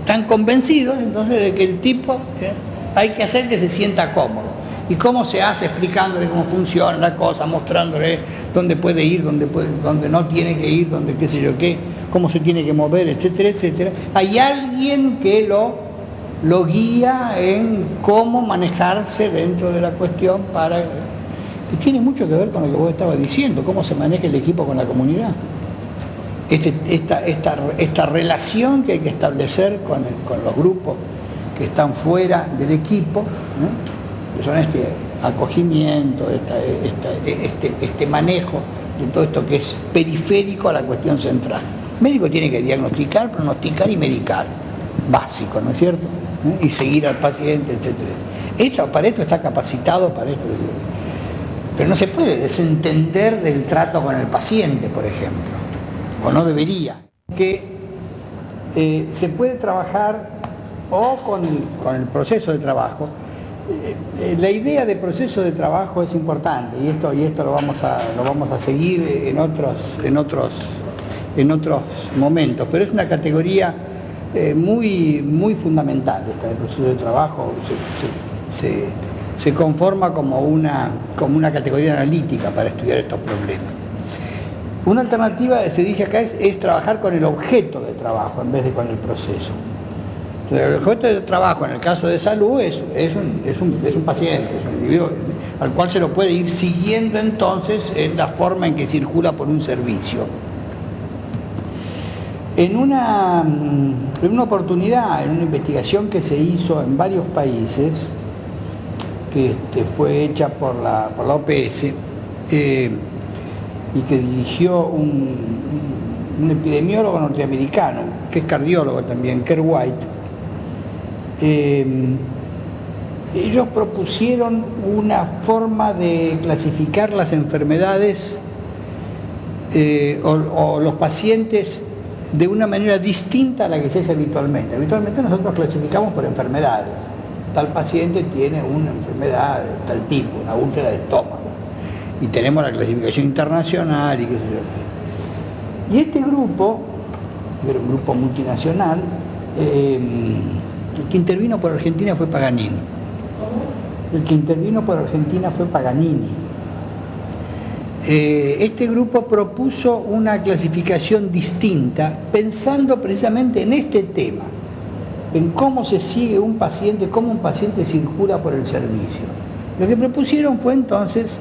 están convencidos entonces de que el tipo hay que hacer que se sienta cómodo. ¿Y cómo se hace? Explicándole cómo funciona la cosa, mostrándole dónde puede ir, dónde no tiene que ir, dónde qué sé yo qué, cómo se tiene que mover, etcétera, etcétera. Hay alguien que lo guía en cómo manejarse dentro de la cuestión que tiene mucho que ver con lo que vos estabas diciendo, cómo se maneja el equipo con la comunidad. Esta relación que hay que establecer con los grupos que están fuera del equipo, que son este acogimiento, este manejo de todo esto que es periférico a la cuestión central. El médico tiene que diagnosticar, pronosticar y medicar, básico, ¿no es cierto? Y seguir al paciente, etc. Para esto está capacitado, para esto. Pero no se puede desentender del trato con el paciente, por ejemplo, o no debería. Que se puede trabajar o con el proceso de trabajo. La idea de proceso de trabajo es importante y esto lo vamos a seguir en otros momentos, pero es una categoría muy fundamental esta del proceso de trabajo. Se conforma como una categoría analítica para estudiar estos problemas. Una alternativa, se dice acá, es trabajar con el objeto de trabajo en vez de con el proceso. El objeto de trabajo en el caso de salud es un paciente, es un individuo al cual se lo puede ir siguiendo entonces en la forma en que circula por un servicio. En una oportunidad, en una investigación que se hizo en varios países, que fue hecha por la OPS y que dirigió un epidemiólogo norteamericano, que es cardiólogo también, Kerr White, ellos propusieron una forma de clasificar las enfermedades o los pacientes de una manera distinta a la que se hace habitualmente. Habitualmente nosotros clasificamos por enfermedades. Tal paciente tiene una enfermedad de tal tipo, una úlcera de estómago. Y tenemos la clasificación internacional y qué sé yo. Y este grupo, que era un grupo multinacional, el que intervino por Argentina fue Paganini. Este grupo propuso una clasificación distinta, pensando precisamente en este tema, en cómo se sigue un paciente, cómo un paciente circula por el servicio. Lo que propusieron fue entonces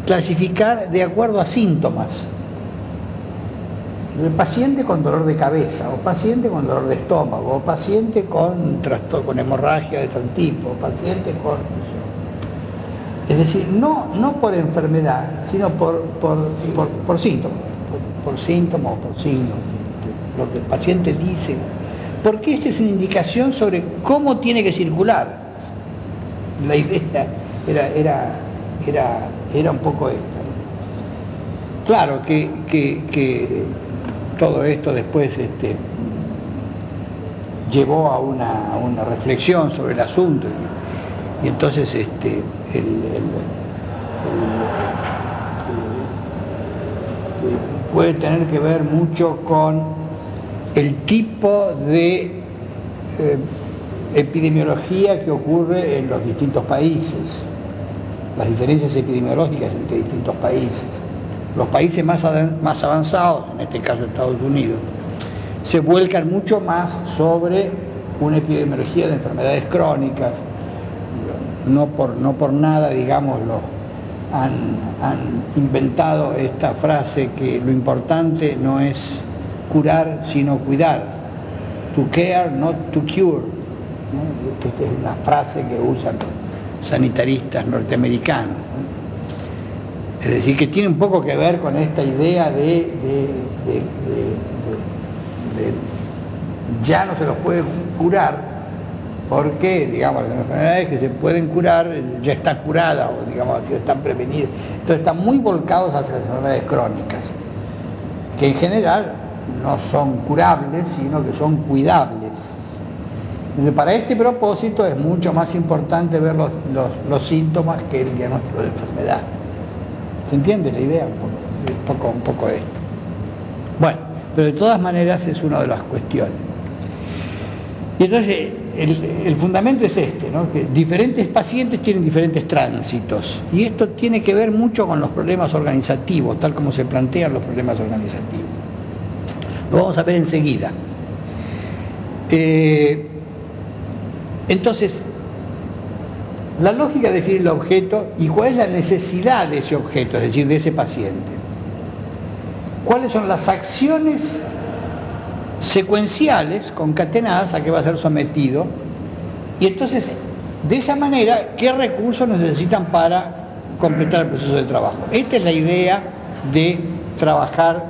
clasificar de acuerdo a síntomas. El paciente con dolor de cabeza, o paciente con dolor de estómago, o paciente con trastorno, con hemorragia de tal tipo, o paciente con... Es decir, no por enfermedad, sino por síntomas, por síntomas o por signos, lo que el paciente dice. Porque esta es una indicación sobre cómo tiene que circular. La idea era un poco esta. Claro que todo esto después llevó a una reflexión sobre el asunto y entonces puede tener que ver mucho con el tipo de epidemiología que ocurre en los distintos países, las diferencias epidemiológicas entre distintos países. Los países más avanzados, en este caso Estados Unidos, se vuelcan mucho más sobre una epidemiología de enfermedades crónicas. No por nada, digámoslo, han inventado esta frase que lo importante no es curar, sino cuidar. To care, not to cure. ¿No? Esta es una frase que usan sanitaristas norteamericanos. Es decir, que tiene un poco que ver con esta idea de ya no se los puede curar, porque, digamos, las enfermedades que se pueden curar ya están curadas, o digamos así, están prevenidas. Entonces están muy volcados hacia las enfermedades crónicas, que en general no son curables, sino que son cuidables. Entonces, para este propósito es mucho más importante ver los síntomas que el diagnóstico de la enfermedad. ¿Se entiende la idea? Un poco esto. Bueno, pero de todas maneras es una de las cuestiones. Y entonces el fundamento es este, ¿no? Que diferentes pacientes tienen diferentes tránsitos. Y esto tiene que ver mucho con los problemas organizativos, tal como se plantean los problemas organizativos. Lo vamos a ver enseguida. Entonces, la lógica define el objeto y cuál es la necesidad de ese objeto, es decir, de ese paciente. ¿Cuáles son las acciones secuenciales, concatenadas, a que va a ser sometido? Y entonces, de esa manera, ¿qué recursos necesitan para completar el proceso de trabajo? Esta es la idea de trabajar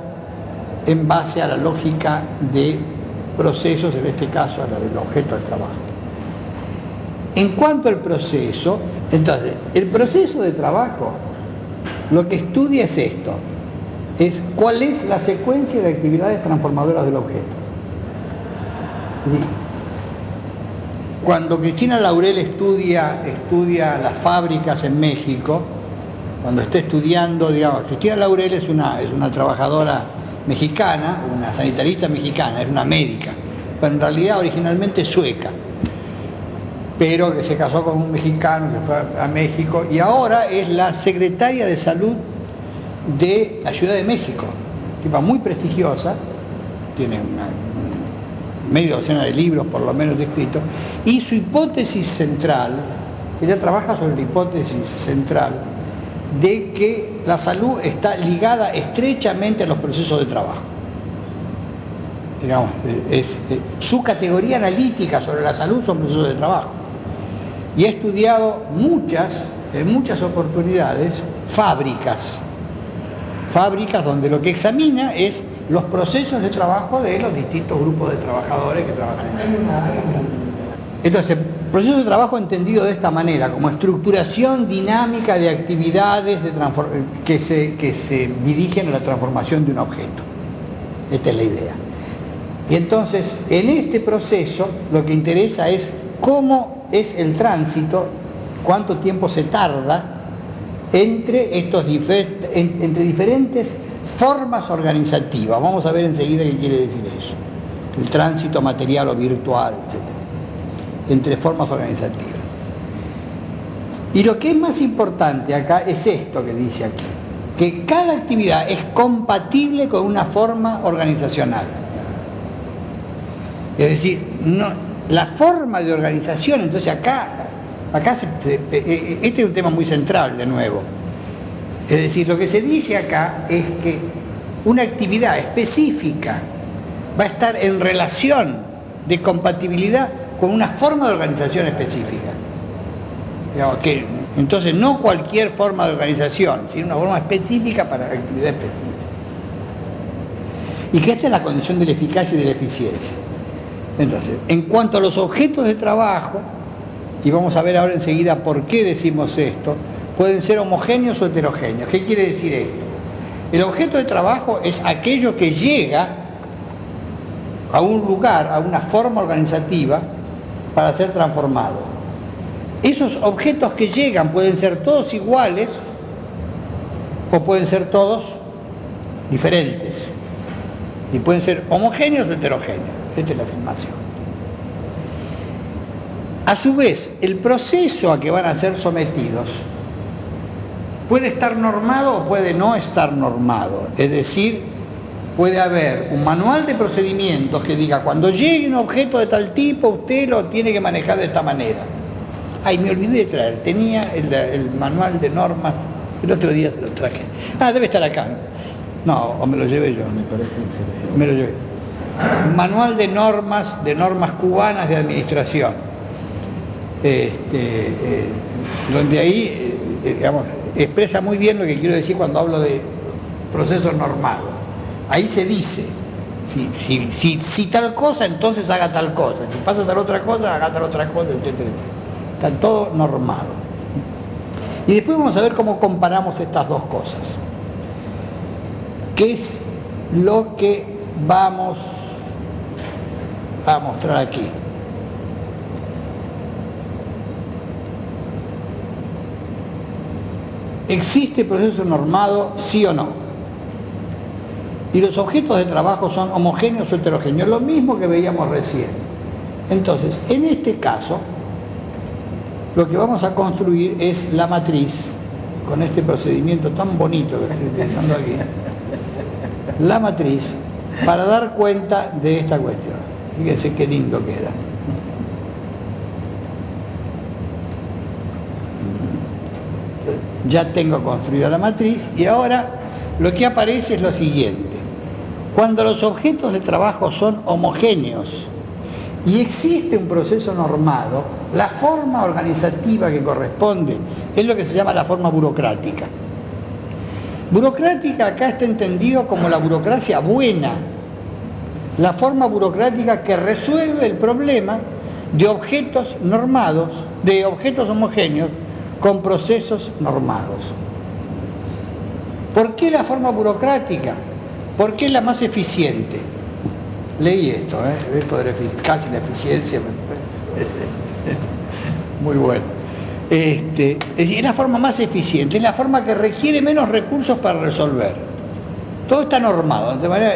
en base a la lógica de procesos, en este caso a la del objeto del trabajo. En cuanto al proceso, entonces, el proceso de trabajo lo que estudia es esto, es cuál es la secuencia de actividades transformadoras del objeto. Cuando Cristina Laurel estudia las fábricas en México, cuando está estudiando, digamos, Cristina Laurel es una trabajadora mexicana, una sanitarista mexicana, es una médica, pero en realidad originalmente sueca, pero que se casó con un mexicano, se fue a México y ahora es la secretaria de salud de la Ciudad de México, tipa muy prestigiosa, tiene media docena de libros por lo menos escritos, y su hipótesis central, ella trabaja sobre la hipótesis central de que la salud está ligada estrechamente a los procesos de trabajo. Digamos, su categoría analítica sobre la salud son procesos de trabajo. Y ha estudiado en muchas oportunidades, fábricas donde lo que examina es los procesos de trabajo de los distintos grupos de trabajadores que trabajan en la. Entonces, proceso de trabajo entendido de esta manera, como estructuración dinámica de actividades que se dirigen a la transformación de un objeto. Esta es la idea. Y entonces, en este proceso, lo que interesa es cómo es el tránsito, cuánto tiempo se tarda entre diferentes formas organizativas. Vamos a ver enseguida qué quiere decir eso. El tránsito material o virtual, etc. Entre formas organizativas. Y lo que es más importante acá es esto que dice aquí, que cada actividad es compatible con una forma organizacional. Es decir, la forma de organización, entonces acá este es un tema muy central de nuevo. Es decir, lo que se dice acá es que una actividad específica, va a estar en relación de compatibilidad con una forma de organización específica. Digamos que, entonces, no cualquier forma de organización, sino una forma específica para la actividad específica. Y que esta es la condición de la eficacia y de la eficiencia. Entonces, en cuanto a los objetos de trabajo, y vamos a ver ahora enseguida por qué decimos esto, pueden ser homogéneos o heterogéneos. ¿Qué quiere decir esto? El objeto de trabajo es aquello que llega a un lugar, a una forma organizativa para ser transformado. Esos objetos que llegan pueden ser todos iguales o pueden ser todos diferentes. Y pueden ser homogéneos o heterogéneos. Esta es la afirmación. A su vez, el proceso a que van a ser sometidos puede estar normado o puede no estar normado. Es decir, puede haber un manual de procedimientos que diga cuando llegue un objeto de tal tipo, usted lo tiene que manejar de esta manera. Ay, me olvidé de traer, tenía el manual de normas, el otro día se lo traje. Ah, debe estar acá. No, o me lo llevé yo. Me lo llevé. Un manual de normas cubanas de administración. Donde ahí, digamos, expresa muy bien lo que quiero decir cuando hablo de procesos normados. Ahí se dice, si tal cosa, entonces haga tal cosa. Si pasa tal otra cosa, haga tal otra cosa, etcétera, etcétera. Está todo normado. Y después vamos a ver cómo comparamos estas dos cosas. ¿Qué es lo que vamos a mostrar aquí? ¿Existe proceso normado, sí o no? Y los objetos de trabajo son homogéneos o heterogéneos, lo mismo que veíamos recién. Entonces, en este caso, lo que vamos a construir es la matriz, con este procedimiento tan bonito que estoy utilizando aquí, la matriz, para dar cuenta de esta cuestión. Fíjense qué lindo queda. Ya tengo construida la matriz y ahora lo que aparece es lo siguiente. Cuando los objetos de trabajo son homogéneos y existe un proceso normado, la forma organizativa que corresponde es lo que se llama la forma burocrática. Burocrática acá está entendido como la burocracia buena, la forma burocrática que resuelve el problema de objetos normados, de objetos homogéneos con procesos normados. ¿Por qué la forma burocrática? Porque es la más eficiente. Leí esto, esto de casi la eficiencia. Muy bueno. Es la forma más eficiente, es la forma que requiere menos recursos para resolver. Todo está normado. De manera,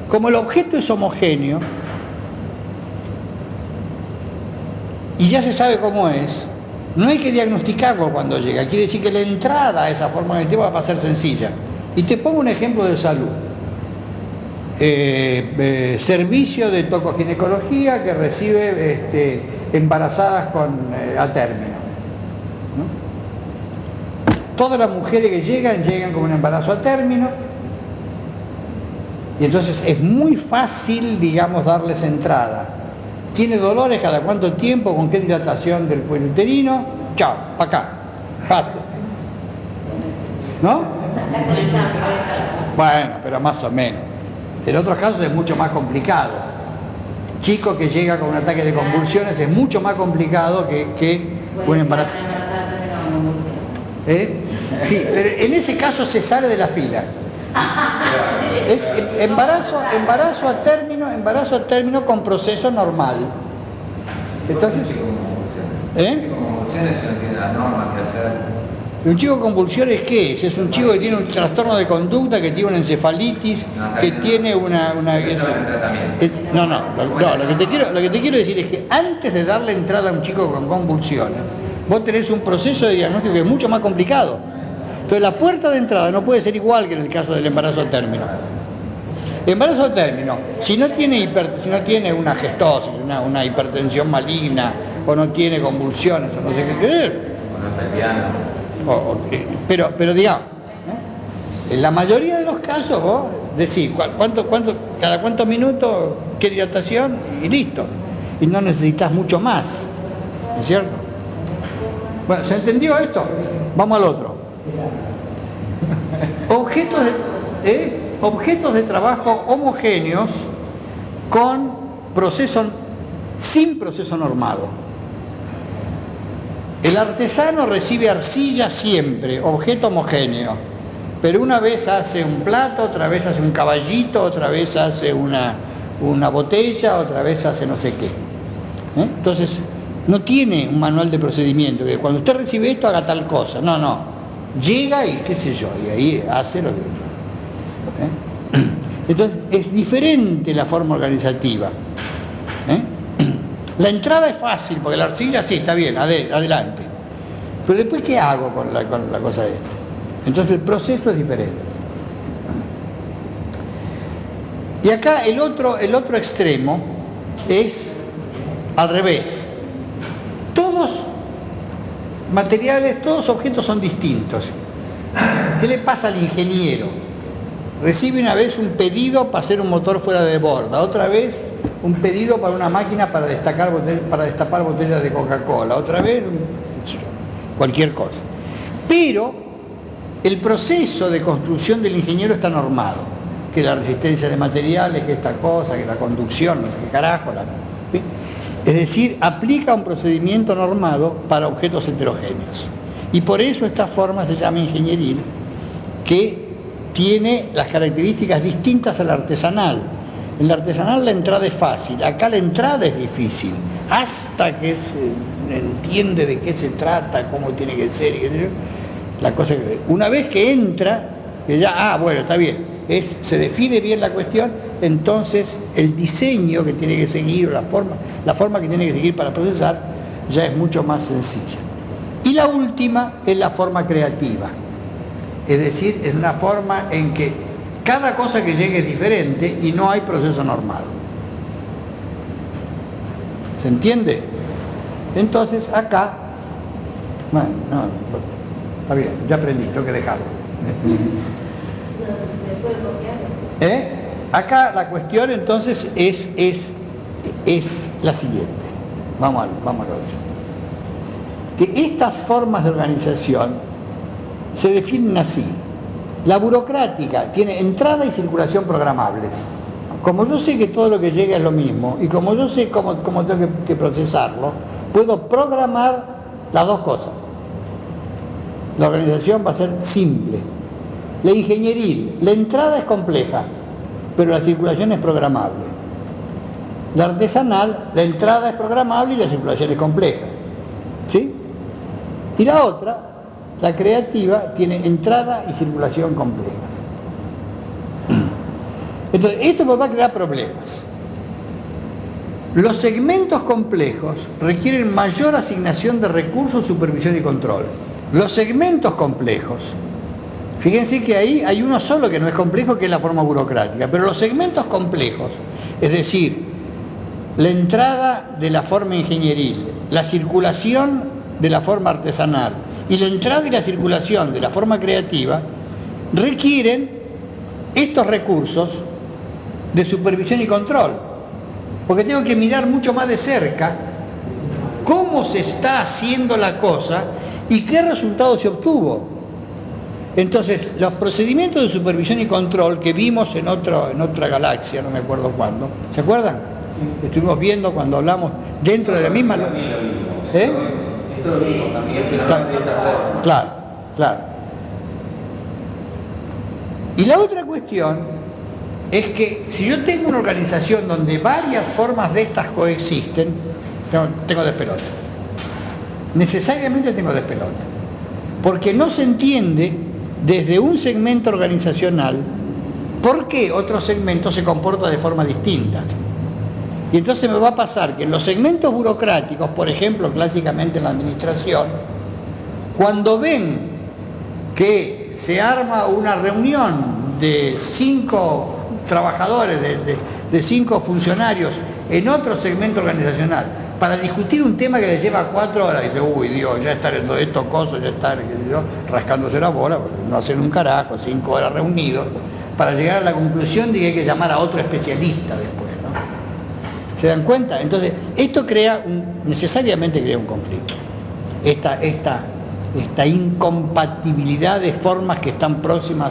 como el objeto es homogéneo y ya se sabe cómo es, no hay que diagnosticarlo cuando llega. Quiere decir que la entrada a esa forma organizativa va a ser sencilla. Y te pongo un ejemplo de salud. Servicio de tocoginecología que recibe embarazadas a término, ¿no? Todas las mujeres que llegan con un embarazo a término y entonces es muy fácil, digamos, darles entrada. ¿Tiene dolores cada cuánto tiempo? ¿Con qué dilatación del cuello uterino? Chao, para acá, fácil, ¿no? Bueno, pero más o menos. En otros casos es mucho más complicado. Chico que llega con un ataque de convulsiones es mucho más complicado que un embarazo. Sí, pero en ese caso se sale de la fila. Es embarazo a término con proceso normal. Entonces, convulsiones no tiene las normas que hacer. ¿Un chico con convulsiones qué es? Es un chico que tiene un trastorno de conducta, que tiene una encefalitis, que tiene una Lo que te quiero decir es que antes de darle entrada a un chico con convulsiones, vos tenés un proceso de diagnóstico que es mucho más complicado. Entonces la puerta de entrada no puede ser igual que en el caso del embarazo a término. El embarazo a término, si no tiene una gestosis, una hipertensión maligna, o no tiene convulsiones, o no sé qué querer, pero digamos, En la mayoría de los casos vos decís cada cuántos minutos, qué dilatación y listo. Y no necesitas mucho más, ¿no es cierto? Bueno, ¿se entendió esto? Vamos al otro. Objetos de trabajo homogéneos sin proceso normado. El artesano recibe arcilla siempre, objeto homogéneo, pero una vez hace un plato, otra vez hace un caballito, otra vez hace una botella, otra vez hace no sé qué. Entonces, no tiene un manual de procedimiento, que cuando usted recibe esto haga tal cosa. No. Llega y qué sé yo, y ahí hace lo que... Entonces, es diferente la forma organizativa. La entrada es fácil, porque la arcilla sí, está bien, adelante. Pero después, ¿qué hago con la cosa esta? Entonces, el proceso es diferente. Y acá el otro extremo es al revés. Todos materiales, todos objetos son distintos. ¿Qué le pasa al ingeniero? Recibe una vez un pedido para hacer un motor fuera de borda, otra vez un pedido para una máquina para destapar botellas de Coca-Cola, otra vez cualquier cosa. Pero el proceso de construcción del ingeniero está normado, que la resistencia de materiales, que esta cosa, que la conducción, no sé qué carajo. ¿Sí? Es decir, aplica un procedimiento normado para objetos heterogéneos. Y por eso esta forma se llama ingenieril, que tiene las características distintas al artesanal. En la artesanal la entrada es fácil, acá la entrada es difícil, hasta que se entiende de qué se trata, cómo tiene que ser, la cosa que... Una vez que entra, que ya, bueno, está bien, se define bien la cuestión, entonces el diseño que tiene que seguir, la forma que tiene que seguir para procesar, ya es mucho más sencilla. Y la última es la forma creativa, es decir, es una forma en que cada cosa que llegue es diferente y no hay proceso normado. ¿Se entiende? Entonces acá, bueno, no, está bien, ya aprendí, tengo que dejarlo. Acá la cuestión entonces es la siguiente. Vamos al otro. Que estas formas de organización se definen así. La burocrática tiene entrada y circulación programables. Como yo sé que todo lo que llega es lo mismo y como yo sé cómo tengo que procesarlo, puedo programar las dos cosas. La organización va a ser simple. La ingenieril, la entrada es compleja, pero la circulación es programable. La artesanal, la entrada es programable y la circulación es compleja. ¿Sí? Y la otra, la creativa, tiene entrada y circulación complejas. Entonces, esto me va a crear problemas. Los segmentos complejos requieren mayor asignación de recursos, supervisión y control. Los segmentos complejos, fíjense que ahí hay uno solo que no es complejo, que es la forma burocrática, pero los segmentos complejos, es decir, la entrada de la forma ingenieril, la circulación de la forma artesanal y la entrada y la circulación de la forma creativa, requieren estos recursos de supervisión y control, porque tengo que mirar mucho más de cerca cómo se está haciendo la cosa y qué resultado se obtuvo. Entonces, los procedimientos de supervisión y control que vimos en otra galaxia, no me acuerdo cuándo, ¿se acuerdan? Estuvimos viendo cuando hablamos dentro de la misma... Esto lo vimos también, pero no de esta forma. Claro. Y la otra cuestión es que si yo tengo una organización donde varias formas de estas coexisten, tengo despelote. Necesariamente tengo despelote. Porque no se entiende desde un segmento organizacional por qué otro segmento se comporta de forma distinta. Y entonces me va a pasar que en los segmentos burocráticos, por ejemplo, clásicamente en la administración, cuando ven que se arma una reunión de 5 trabajadores, de 5 funcionarios en otro segmento organizacional para discutir un tema que le lleva 4 horas, dice, uy Dios, ya estar en estos cosas, ya estar, qué sé yo, rascándose la bola, no hacen un carajo, 5 horas reunidos, para llegar a la conclusión de que hay que llamar a otro especialista después, ¿no? ¿Se dan cuenta? Entonces, esto necesariamente crea un conflicto. Esta incompatibilidad de formas que están próximas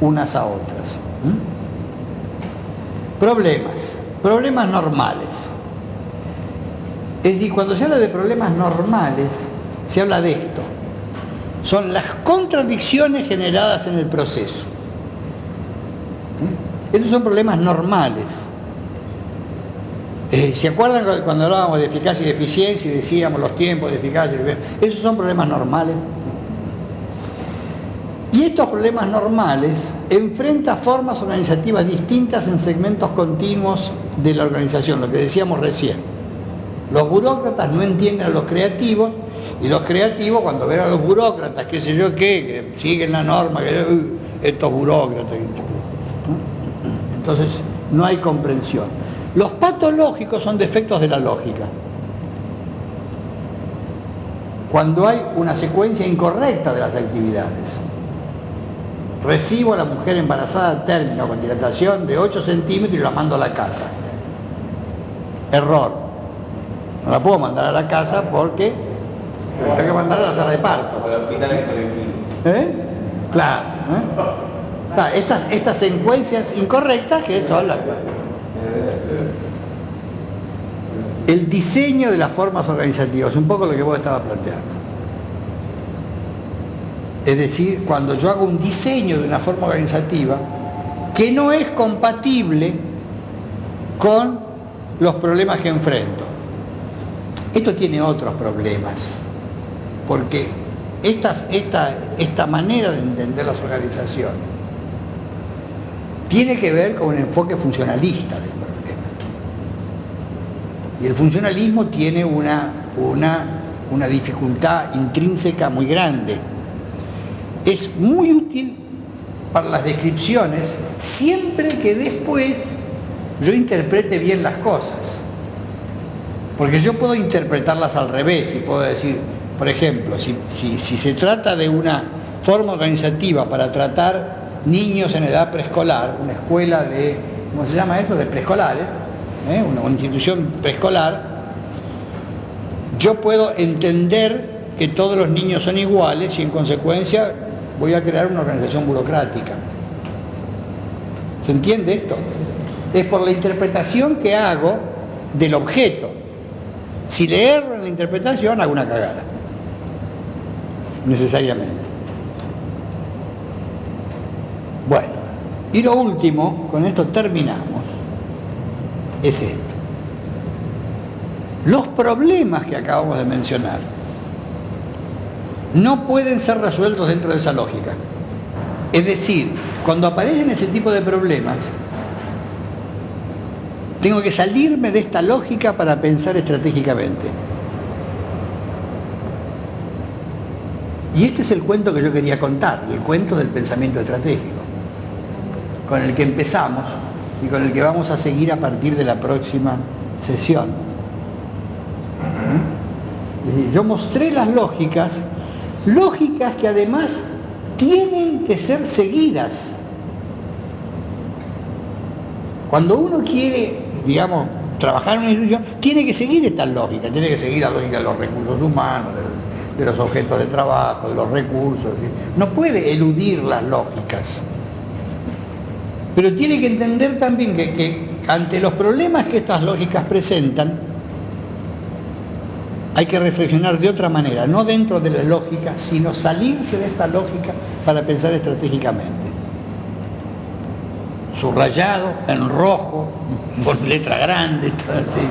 unas a otras. Problemas normales. Es decir, cuando se habla de problemas normales, se habla de esto. Son las contradicciones generadas en el proceso. Estos son problemas normales. ¿Se acuerdan cuando hablábamos de eficacia y de eficiencia y decíamos los tiempos de eficacia y de eficiencia? Esos son problemas normales. Y estos problemas normales enfrentan formas organizativas distintas en segmentos continuos de la organización, lo que decíamos recién. Los burócratas no entienden a los creativos, y los creativos, cuando ven a los burócratas, qué sé yo qué, que siguen la norma, estos burócratas. Entonces, no hay comprensión. Los patológicos son defectos de la lógica. Cuando hay una secuencia incorrecta de las actividades. Recibo a la mujer embarazada a término con dilatación de 8 centímetros y la mando a la casa. Error. No la puedo mandar a la casa porque la tengo que mandar a la sala de parto. Para el hospital es colectivo. Claro. Claro, estas secuencias incorrectas que son las... El diseño de las formas organizativas, un poco lo que vos estabas planteando. Es decir, cuando yo hago un diseño de una forma organizativa que no es compatible con los problemas que enfrento. Esto tiene otros problemas, porque esta manera de entender las organizaciones tiene que ver con un enfoque funcionalista del problema. Y el funcionalismo tiene una dificultad intrínseca muy grande. Es muy útil para las descripciones siempre que después yo interprete bien las cosas. Porque yo puedo interpretarlas al revés y puedo decir, por ejemplo, si se trata de una forma organizativa para tratar niños en edad preescolar, una escuela de, ¿cómo se llama eso?, de preescolares, una institución preescolar, yo puedo entender que todos los niños son iguales y en consecuencia voy a crear una organización burocrática. ¿Se entiende esto? Es por la interpretación que hago del objeto. Si le erro en la interpretación, hago una cagada. Necesariamente. Bueno, y lo último, con esto terminamos, es esto. Los problemas que acabamos de mencionar no pueden ser resueltos dentro de esa lógica. Es decir, cuando aparecen ese tipo de problemas, tengo que salirme de esta lógica para pensar estratégicamente. Y este es el cuento que yo quería contar, el cuento del pensamiento estratégico, con el que empezamos y con el que vamos a seguir a partir de la próxima sesión. Yo mostré las lógicas que además tienen que ser seguidas. Cuando uno quiere, digamos, trabajar en una institución, tiene que seguir estas lógicas, tiene que seguir la lógica de los recursos humanos, de los objetos de trabajo, de los recursos. No puede eludir las lógicas. Pero tiene que entender también que ante los problemas que estas lógicas presentan, hay que reflexionar de otra manera, no dentro de la lógica, sino salirse de esta lógica para pensar estratégicamente. Subrayado, en rojo, con letra grande, todo así.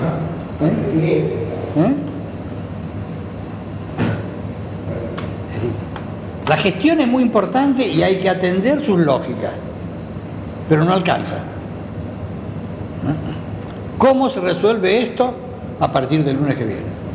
La gestión es muy importante y hay que atender sus lógicas, pero no alcanza. ¿Cómo se resuelve esto? A partir del lunes que viene.